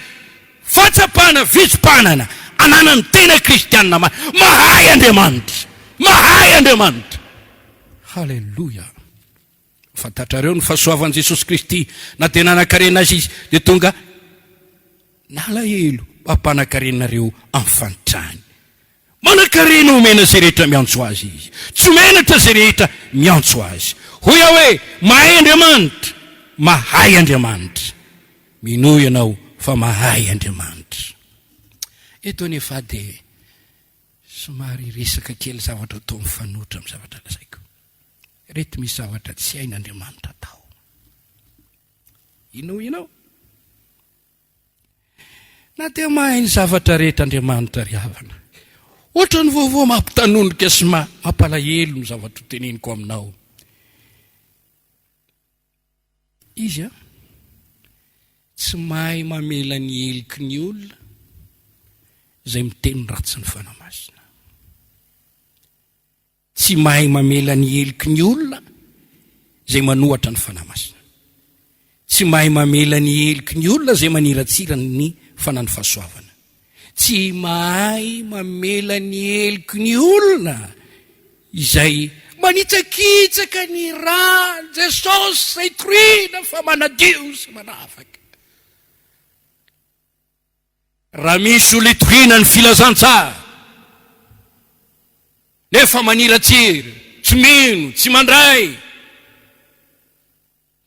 fatsapana, vitsom-panana, ananany tena kristianina mahay Andriamanitra. Mahay Andriamanitra. Halleluja. Fantatrareo ny fahasoavan'i Jesosy Kristy, na tena nakarena azy izy, dia tonga nalahelo ampanakarennareo amin'ny fanitrany. Manakarena omena zay rehetra miantso azy izy, tsy menatra zay rehetra miantso azy. Hoy aho hoe mahay Andriamanitra, mahay Andriamanitra. Minoy ianao fa mahay Andriamanitra. Eto anefa dia somary resaka kely zavatra atao mifanotra amin'ny zavatra lazaiko. Reto misy zavatra tsy hain'Andriamanitra tao. Ino ianao? Na dia mahay ny zavatra rehetra Andriamanitra ry havana. Ohatra ny vaovao mampitanondrika sy mampalahelo ny zavatra teneniko aminao. Izy tsy mahay mamela ny heliky ny olona izay miteny ratsy ny fanamasina. Tsy mahay mamela ny heliky ny olona izay manohatra ny fanamasina. Tsy mahay mamela ny heliky ny olona izay maniratsira ny fanany fahasoavana. Tsy mahay mamela ny heliky ny olona izay manitsakitsaka ny ra Jesosy zay troina fa manadio sy manafaka. Raha misy olo itroina ny filazantsara nefa maniratsira, tsy mino, tsy mandray,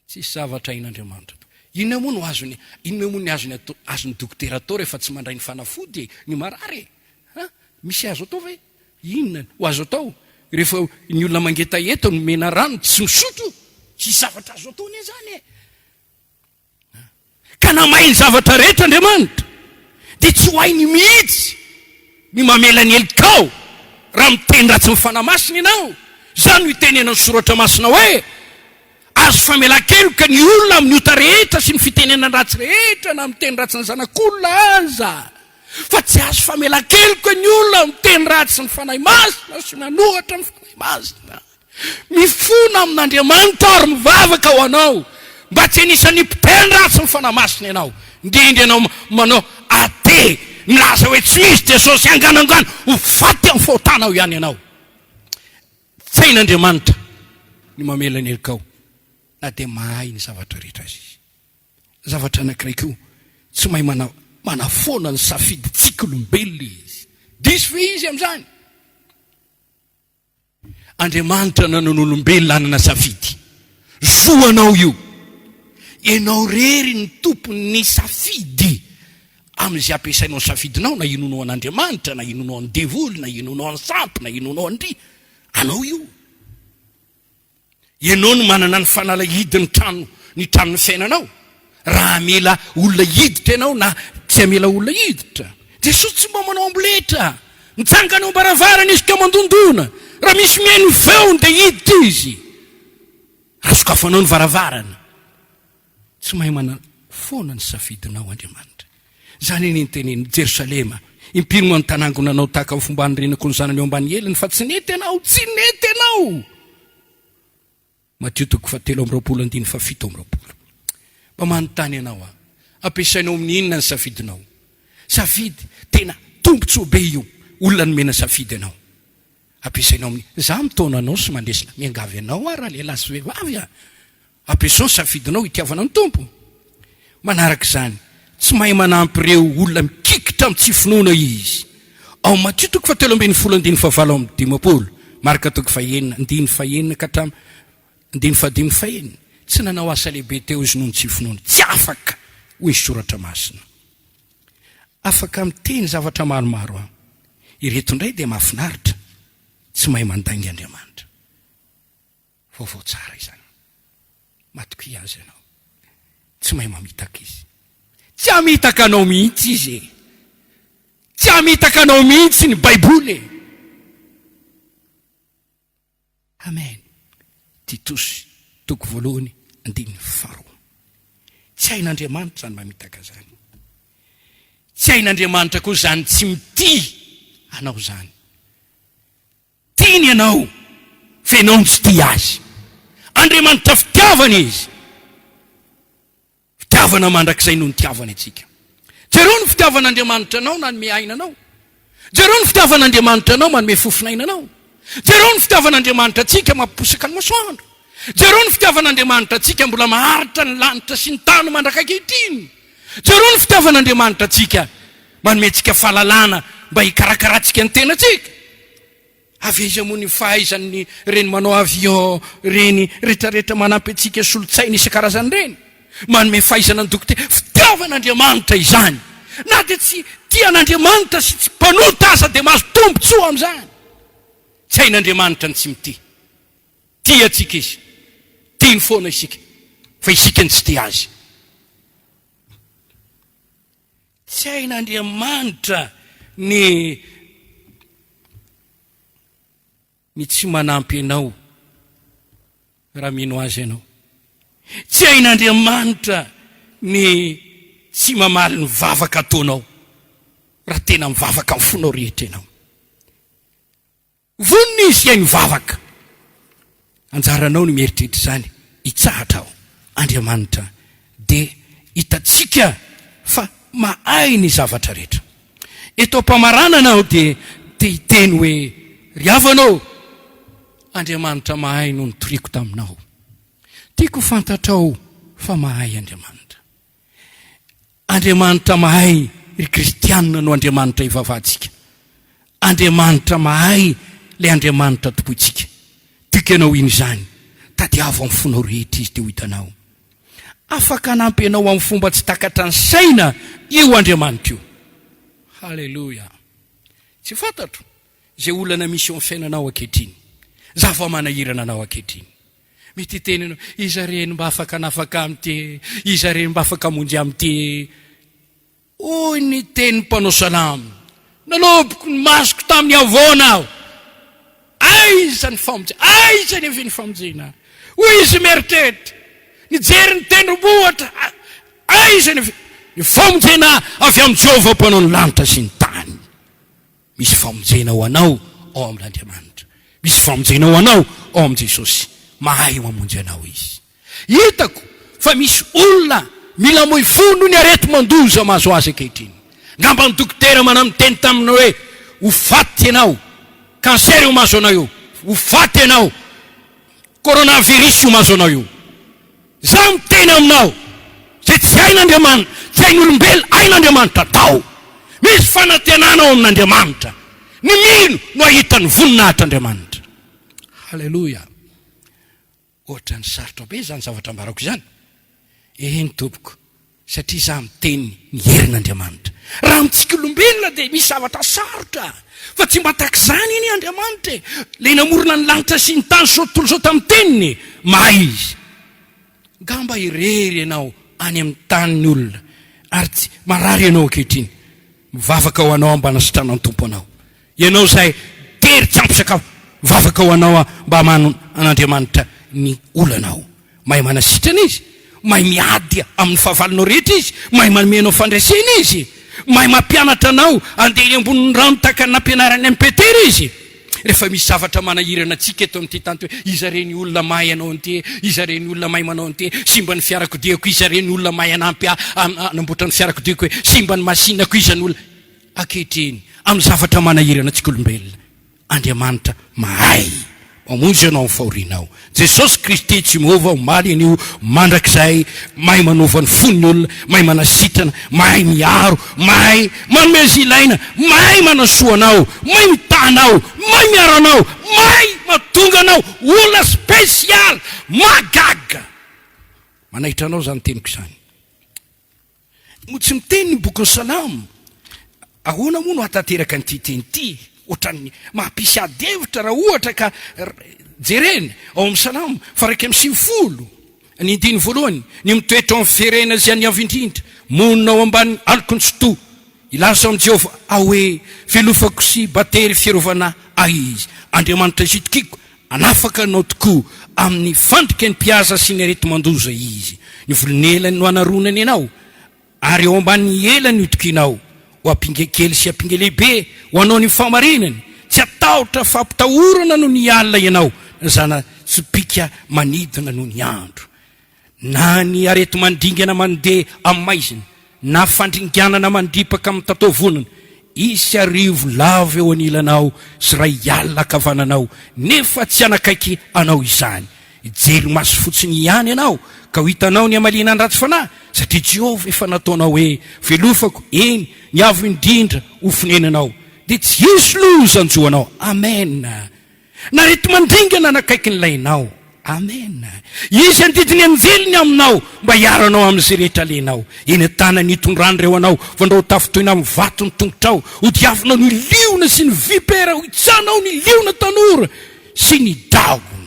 tsy zavatra hain'Andriamanitra. Inona moa no azony, inona moa ny azony dokotera atao rehefa tsy mandray ny fanafody ny marary? Misy azo atao ve? Inona ho azo atao? Rehefa ny olona mangeta eto no mena rano tsy misotro, tsy zavatra azo atao ny zany. Ka namahy ny zavatra rehetra Andriamanitra, dia tsy ho hainy mihitsy ny mamela ny helikao raha miteny ratsy ny fanamasina ianao. Zany no itenena ny soratra masina hoe azo famela-keloka ny olona amin'ny ota rehetra sy ny fitenena ratsy rehetra na miteny ratsy ny zanak'olona aza, fa tsy azo famela-keloka ny olona miteny ratsy ny fanahy masina sy manohatra ny fanahy masina. Mifona amin'Andriamanitra ary mivavaka ho anao mba tsy anisan'ny mpiteny ratsy ny fanahy masina ianao. Indrindra ianao manao ate milaza hoe tsy misy Jesosy anganangana ho faty amin'ny fahotanao ihany ianao. Tsy hain'Andriamanitra ny mamela ny helikao na dia mahay ny zavatra rehetra azy. Zavatra anankiray koa tsy mahay manafoana ny safiditsika olombelona izy. Diso fe izy amin'izany. Andriamanitra nanan'olombelona hanana safidy. Soanao io. Ianao rery ny tompony safidy amin'izay ampiasainao ny safidinao, na inonao an'Andriamanitra, na inonao any devoly, na inonao any sampy, na inonao andry. Anao io. Ianao no manana ny fanalahidy ny tranon'ny fiainanao. Raha mela olona hiditra ianao na tsy amela olona hiditra, Jesosy tsy mba manao amboletra. Mitsangana ao baravarana izy ka mandondona. Raha misy mihaino feony dia hiditra izy. raha sokafanao ny varavarana tsy mahay mana foana ny safidinao Andriamanitra. Zany eny nyteneny Jerosalema impirimo ny tanangonanao tahaka ny fomba nyrenako ny zanany eo ambany elany fa tsy nety anao, tsy nety anao. Matio 7:7. Mba manontany anao ampiasainao amin'ny inona ny safidinao? Safidy tena tombontsoa be io, olona nomena safidy anao. Ampiasainao amin'ny za mitaona anao sy mandesina miangavy anao raha lehilahy sy vehivavy ampiasao ny safidinao itiavana ny tompo. Manaraka izany tsy mahay manampy ireo olona mikikitra amin'ny tsy finoana izy. Ao Matio 7:7-5 Marka 9:1 ka hatramin'ny 9:5 tsy nanao asa lehibe teo izy noho ny tsy finoana, tsy afaka hoy soratra masina. Afaka miteny zavatra maromaro ireto indray dia mahafinaritra, tsy mahay mandangy Andriamanitra. Vaovao tsara izany. Matoky azy ianao, tsy mahay mamitaka izy. Tsy hamitaka anao mihitsy izy, tsy hamitaka anao mihitsy ny Baiboly. Amen. Titos 2:5. Tsy hain'Andriamanitra zany mamitaka zany. Tsy hain'Andriamanitra koa zany tsy mity anao zany. Tiany anao fa ianao tsy tia azy. Andriamanitra fitiavana izy. Fitiavana mandrakizay noho ny tiavana antsika. Jereo ny fitiavan'Andriamanitra anao manome aina anao. Jereo ny fitiavan'Andriamanitra anao manome fofinaina anao. Jereo ny fitiavan'Andriamanitra antsika mamposaka ny masoandro. Jereo ny fitiavan'Andriamanitra antsika mbola maharitra ny lanitra sy ny tany mandrakaketiny. Jereo ny fitiavan'Andriamanitra antsika manome antsika fahalalana mba hikarakaratsika ny tenantsika. Avy izy amony fahaizan'ny reny manao avion, reny rehetrarehetra manampy antsika solotsaina isan-karazany reny. Manome fahaizana ny dokotera, fitiavan'Andriamanitra izany. Na dia tsy tian'Andriamanitra sy tsy mpanota aza dia mahazo tombontsoa amin'izany. Tsy hain'Andriamanitra ny tsy mity. Tia antsika izy. Tiany foana isika. Fa isika ny tsy tia azy. Tsy hain'Andriamanitra ny tsy manampy ianao raha mino azy ianao. Tsy hain'Andriamanitra ny tsy mamaly ny vavaka ataonao raha tena mivavaka amin'ny fonao rehetra ianao. Vonona izy hainy vavaka. Anjaranao ny mieritreritra izany hitsahatra ao Andriamanitra dia hitatsika fa mahay ny zavatra rehetra. Eto am-pamarana anao dia hiteny hoe ry havanao, Andriamanitra mahay no nitoriako taminao. Tiako fantatrao fa mahay Andriamanitra. Andriamanitra mahay ry kristianina no Andriamanitra ivavahantsika. Andriamanitra mahay le Andriamanitra tokoitsika. Tiako ianao iny izany, tadiavo amin'ny fonao rehetra izy dia ho hitanao. Afaka hanampy ianao amin'ny fomba tsy takatra ny saina io Andriamanitra io. Halleluja. Tsy fantatro izay olana misy eo amin'ny fiainanao ankehitriny, zava-manahirana anao ankehitriny. Mety hiteny ianao, iza reny mba afaka nafaka amty, iza reny mba afaka monjy amty. Hoy ny teny mpanao salamo, naloboko ny masoko tamin'ny avona aho. Aiza ny famonjena, aiza ny avy ny famonjena. Hoy izy mieritreritra, nijery ny tendrombohitra, aiza ny famonjena avy amin'ny Jehovah mpanao ny lanitra sy ny tany. Misy famonjena ho anao ao amin'Andriamanitra. Misy famonjena ho anao ao amin'i Jesosy. Mahay mamonjy anao izy. Hitako fa misy olona mila moy fo ny arety mandoza mahazo azy ankehitriny. Ngamba ny dokotera manaminteny tamina hoe ho faty ianao, kanser io mahazo anao io, ho faty ianao, coronavirus io mahazo anao io. Za miteny aminao, zay tsy hain'Andriamanitra, tsy hain'olombelona, hain'Andriamanitra tao. Misy fanantenana ao amin'Andriamanitra. Ny mino no ahitany voninahitra Andriamanitra. Halleluja. Ohatra ny sarotra be zany zavatra ambarako izany. Eny tompoko, satria za miteny ny herin'Andriamanitra. Raha amintsika olombelona dia misy zavatra sarotra, fa tsy mba tahaka izany iny Andriamanitra. Le namorona ny lanitra sy ny tany sotolo so tamin'ny teniny, mahay izy. Ngamba irery ianao any amin'ny tany ny olona, ary tsy marary ianao ankehitriny. Mivavaka ho anao mba nasitrana ny tompo anao. Ianao izay tery tsy ampisakafo, mivavaka ho anao mba hamano an'Andriamanitra ny olanao. mahay manasitrana izy, mahay miady amin'ny fahavalonao rehetra izy, mahay manomenao fandraisena izy, mahay mampianatra anao andeha amboniny rano taka nampianarany amin'ny petera izy. Rehefa misy zavatra manahirana antsika eto amin'ity tany hoe iza reny olona mahay anao an'ity, iza reny olona mahay manao an'ity, simba ny fiarakodiako, iza reny olona mahay anampy anamboatra ny fiarakodiako, hoe simba ny masinako, iza ny olona ankehitriny amin'ny zavatra manahirana antsika olombelona. Andriamanitra mahay mamonjy anao amin'ny fahorianao. Jesosy Kristy Jehovah omaly anio mandrakizay, mahay manaova ny fon'ny olona, mahay manasitrana, mahay miaro, mahay manome azy ilaina, mahay manasoa anao, mahay mitanao, mahay miaro anao, mahay matonga anao olona spesialy magaga. Manaitra anao zany teniko izany. Tsy miteny ny boky ny Salamo. Ahoana moa no hatateraka ny titeny ity? Ohatran'ny mampisy adevitra raha ohatra ka jereny ao amin'ny Salamo faraika amin'ny 50 ny 9 voalohany, ny mitoetra amin'ny ferena izay any avy indrindra, monina ao ambany aloko ny soto, ilasa amin'ny Jehovah ahoe filofako sy batery fiarovana izy. Andriamanitra zitikiko anafaka anao tokoa amin'ny fandrika ny mpiasa sy ny arety mandoza izy. Ny volonelany no anaronany ianao, ary ao ambany elany itokinao, ho ampingekely sy ampingelehibe ho anao ny famarinany, tsy atahotra fampitahorana no ny alina ianao, zana tsipika manidina no ny andro. Na ny arety mandingana mandeha amin'ny maizina, na fandringanana mandripaka amin'ny tatovonana, isy arivo lava eo anilanao sy ray alina kavananao, nefa tsy anakaiky anao izany. Ijery maso fotsiny ihany ianao ka ho hitanao ny amalina ny ratsy fanahy, satria Jehovah efa nataonao hoe velofako, eny ny avo indrindra ho fonenanao, dia tsy hisy loza anjoanao. Amen. Na rety mandingana anakaiky ny lainao. Amen. Izy andidiny anjeliny aminao mba hiaranao amin'izay rehetra lenao. Eny an-tanany hitondrany reo anao, vandrao tafotoina amin'ny vato ny tongotrao, ho diavinao ny liona sy ny vipera, ho hitsanao ny liona tanora sy ny dagona.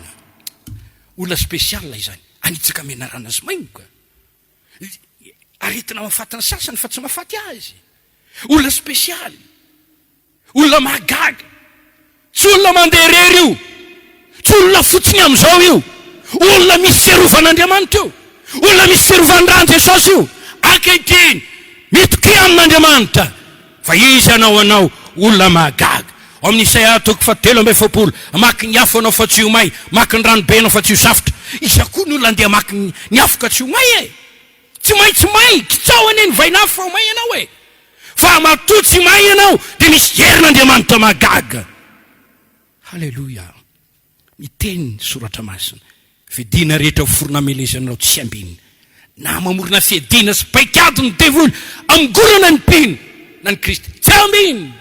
Olona spesiala izany, anitsaka menarana azy maingoka. Aretina mafatana sasany fa tsy mafaty azy. Olona spesialy, olona mahagaga, tsy olona mandeha rery io, tsy olona fotsiny amin'izao io, olona misy fiarovan'Andriamanitra io, olona misy fiarovan'Rano Jesosy io. Ankehitriny mitokia amin'Andriamanitra fa izy anao olona mahagaga. Ao amin'ny Isaia 7:7, maky ny afo anao fa tsy ho may, maky ny ranobe anao fa tsy ho safotra. Iza koa ny olona andeha maky ny afo ka tsy ho may e? Tsy may, kitsaoany eny vainafo fa ho may ianao e. Fa matoa tsy may ianao dia misy herin'Andriamanitra mahagaga. Halleluja. Miteny soratra masina, fidina rehetra forona amelezanao tsy ambinina, na mamorona fidina sy paikady ny devoly amgorana ny mpino na ny Kristy tsy ambinina.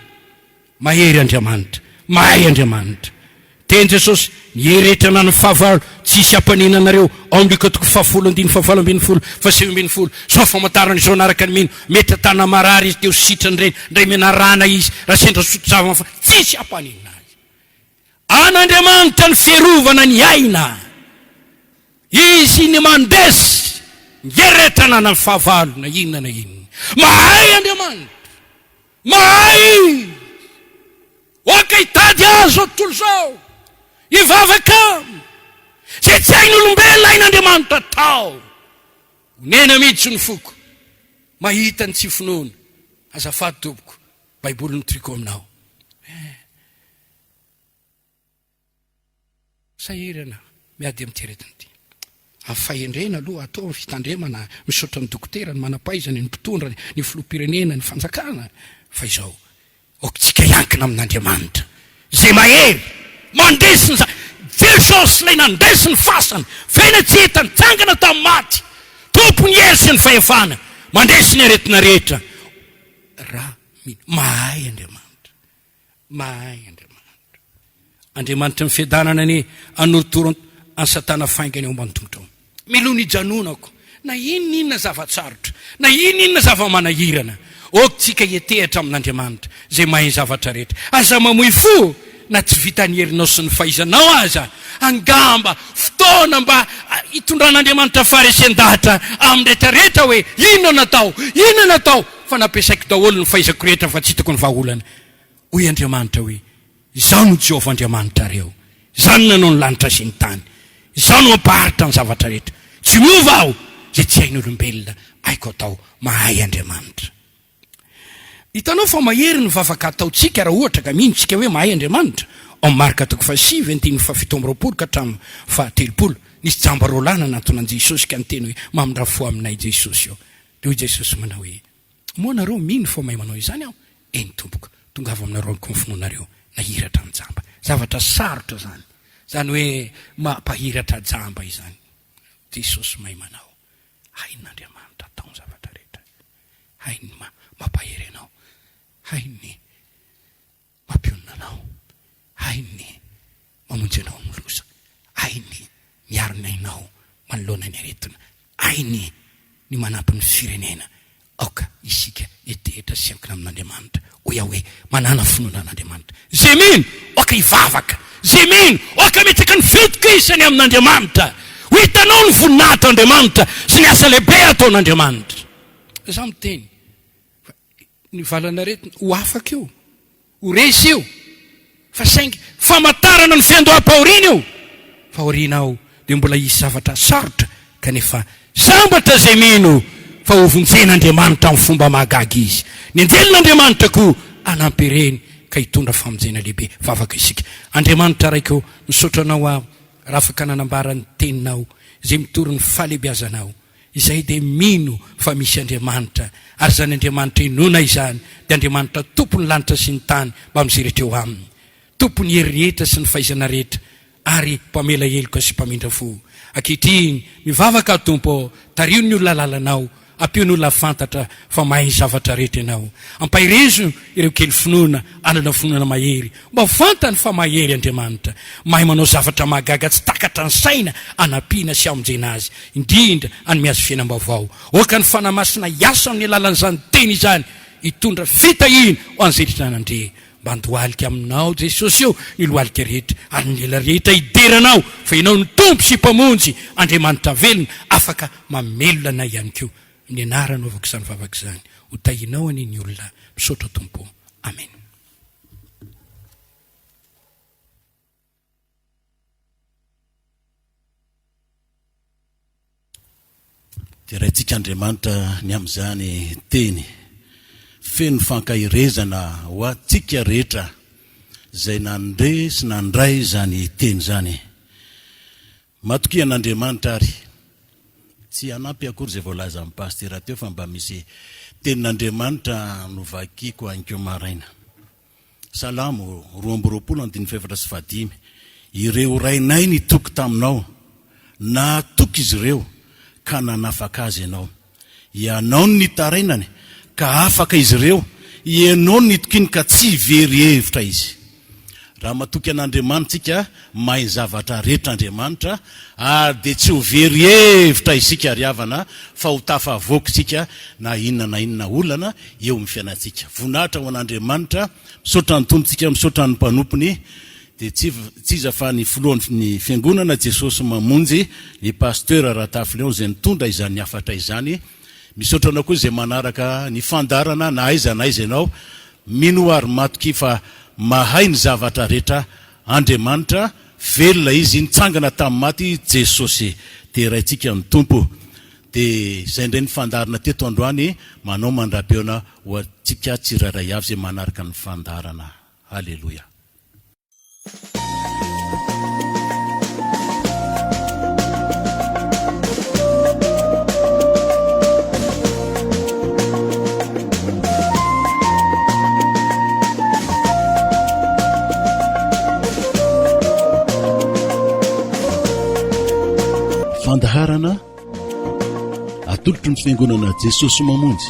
Mahery Andriamanitra, mahay Andriamanitra. Teny Jesosy, ny heretra na ny fahavalo tsisy ampaninanareo ao amin'ny Luka 7:7-7, sao famantarana izao naraka ny mino, mety atana marary izy teo sitrany reny, ndray menarana izy raha sendra sotro zavana fa tsisy ampaninana azy. An'Andriamanitra ny fierovana ny aina, izy ny mandesy ny heretra na ny fahavalo na inona. Mahay Andriamanitra, mahay. Oka hitady azo tontolo zao, hivavaka zay tsy hain'olombelona hain'Andriamanitra tao. Nena miditsy ny foko, mahita ny tsy finoana, azafady tompoko, baiboly ny triko aminao. Sahirana miady amin'ny teretiny ty. Fahendrena aloha atao ny fitandremana, misaotra ny dokotera, ny manampaizany, ny mpitondra, ny filoham-pirenena, ny fanjakana. Fa izao okitsika iankina amin'Andriamanitra zay mahery mandesiny Jesosy lay nandesy ny fasana, fena tsy hita nitsangana tamin'ny maty, tompony hery sy ny fahefana, mandesy ny aretina rehetra. Mahay Andriamanitra, mahay Andriamanitra. Andriamanitra mifiadanana ny anoritoro any satana faingany ao ambany tongotrao. Milony ijanonako, na inona zavatsarotra, na inona zava-manahirana, okitsika hietehatra amin'Andriamanitra zay mahay zavatra rehetra. Aza mamoy fo na tsy vita ny herinao sy ny fahaizanao aza, angamba fotoana mba hitondran'Andriamanitra faresen-dahatra amin'ny rehetrarehetra hoe inona natao, fa nampiasaiko daholo ny fahaizako rehetra fa tsy hitako ny vahaolana. Hoy Andriamanitra hoe, izao no Jehovah Andriamanitra reo, izao no nanao ny lanitra sy ny tany, izao no ampaharitra ny zavatra rehetra. tsy miova aho zay tsy hain'olombelona aiko atao mahay Andriamanitra. Hitanao fa mahery ny vavaka ataotsika raha ohatra ka mihintsika hoe mahay Andriamanitra. Ao marika toko 7:7 ka hatramin'ny 13 nisy jambarolana nantonan'i Jesosy ka niteny hoe mamindra-fo aminay Jesosy eo. Dia hoy Jesosy manao hoe moa nareo mino fo mahay manao izany aho? Eny tompoko, tonga avy aminareo ny konfinonareo nahiratra amin'ny jamba. Zavatra sarotra zany. Zany hoe mampahiratra jamba izany. Jesosy mahay manao. Hain'Andriamanitra ataony zavatra rehetra. Hainy mampahery anao. Hainy mampionona anao. Hainy mamonjy anao amin'ny loza. Hainy miarina ainao manoloana ny aretina. Hainy ny manampy ny firenena. Aoka isika etehitra sy ankina amin'Andriamanitra. Hoia hoe manana finoanan'Andriamanitra. Zay mino oka hivavaka. Zay mino oka metaka ny fetokisany amin'Andriamanitra. Ho hitanao ny voninahitra Andriamanitra sy ny asa lehibe ataon'Andriamanitra. Za miteny ny valan'aretina ho afaka io, ho resy io, fa saingy famantarana ny fiandoham-paoriana io. Fa aorianao dia mbola hisy zavatra sarotra kanefa sambatra zay mino fa hovonjen'Andriamanitra amin'ny fomba mahagaga izy. Ny anjelin'Andriamanitra koa anampireny ka hitondra famonjena lehibe vavaka isika. Andriamanitra raiko misaotra anao aho raha afaka nanambara ny teninao zay mitory ny fahalebiazanao. Izay dia mino fa misy Andriamanitra ary zany Andriamanitra inona izany dia Andriamanitra tompony lanitra sy ny tany mba mijery eo aminy, tompony herirehetra sy ny fahaizana rehetra ary mpamela heloka sy mpamindra fo. Ankehitriny mivavaka tompo, tario ny olona lalanao, ampio ny olona fantatra fa mahay zavatra rehetra ianao. Ampahirezo ireo kely finoana alana finoana mahery mba fantany fa mahery Andriamanitra, mahay manao zavatra mahagaga tsy takatra ny saina anampiana sy amonjena azy, indrindra anymy azy fiainam-baovao. Oka ny fanamasina iasa amin'ny alalan'izany teny izany hitondra fitahina ho an'izay nandre. Mba andohalika aminao Jesosy eo ny lohalika rehetra ary ny lela rehetra hideranao fa ianao ny tompo sy mpamonjy Andriamanitra velona afaka mamelona na ihany koa. Ny anarany ovako izany vavaka izany ho tahinao aniny olona misaotra tompo. Amen. Dia rahaitsika Andriamanitra ny amin'izany teny feno fankahirezana ho antsika rehetra zay nandre sy nandray zany teny zany. Matokia n'Andriamanitra ary tsy anampy akory zay voalaza amin'ny pastera teo fa mba misy tenin'Andriamanitra novakiko anko maraina. Salamo 2:25 ireo rainay nitoky taminao na toky izy ireo ka nanafaka azy ianao. Ianao ny nitarainany ka afaka izy ireo, ianao nitokiny ka tsy very hevitra izy. Raha matoky an'Andriamanitsika mahay zavatra rehetra Andriamanitra ary dia tsy ho very hevitra isika ariavana fa ho tafavoaka isika na inona olana eo amin'ny fiainantsika. Voninahitra ho an'Andriamanitra, misaotra ny tompontsika, misaotra ny mpanompony. Dia tsy iza fa ny filohan'ny fiangonana Jesosy mamonjy ny pasteur Ratafileo zay nitondra izany afatra izany. Misaotra anao koa zay manaraka ny fandarana na aiza ianao, mino ary matoky fa mahay ny zavatra rehetra Andriamanitra, velona izy nitsangana tamin'ny maty Jesosy. Dia rahaitsika ny tompo. Dia zay indray ny fandarana teto androany manao mandra-peona ho antsika tsirairay avy zay manaraka ny fandarana. Halleluja. Fandaharana atolotro ny fiangonana Jesosy mamonjy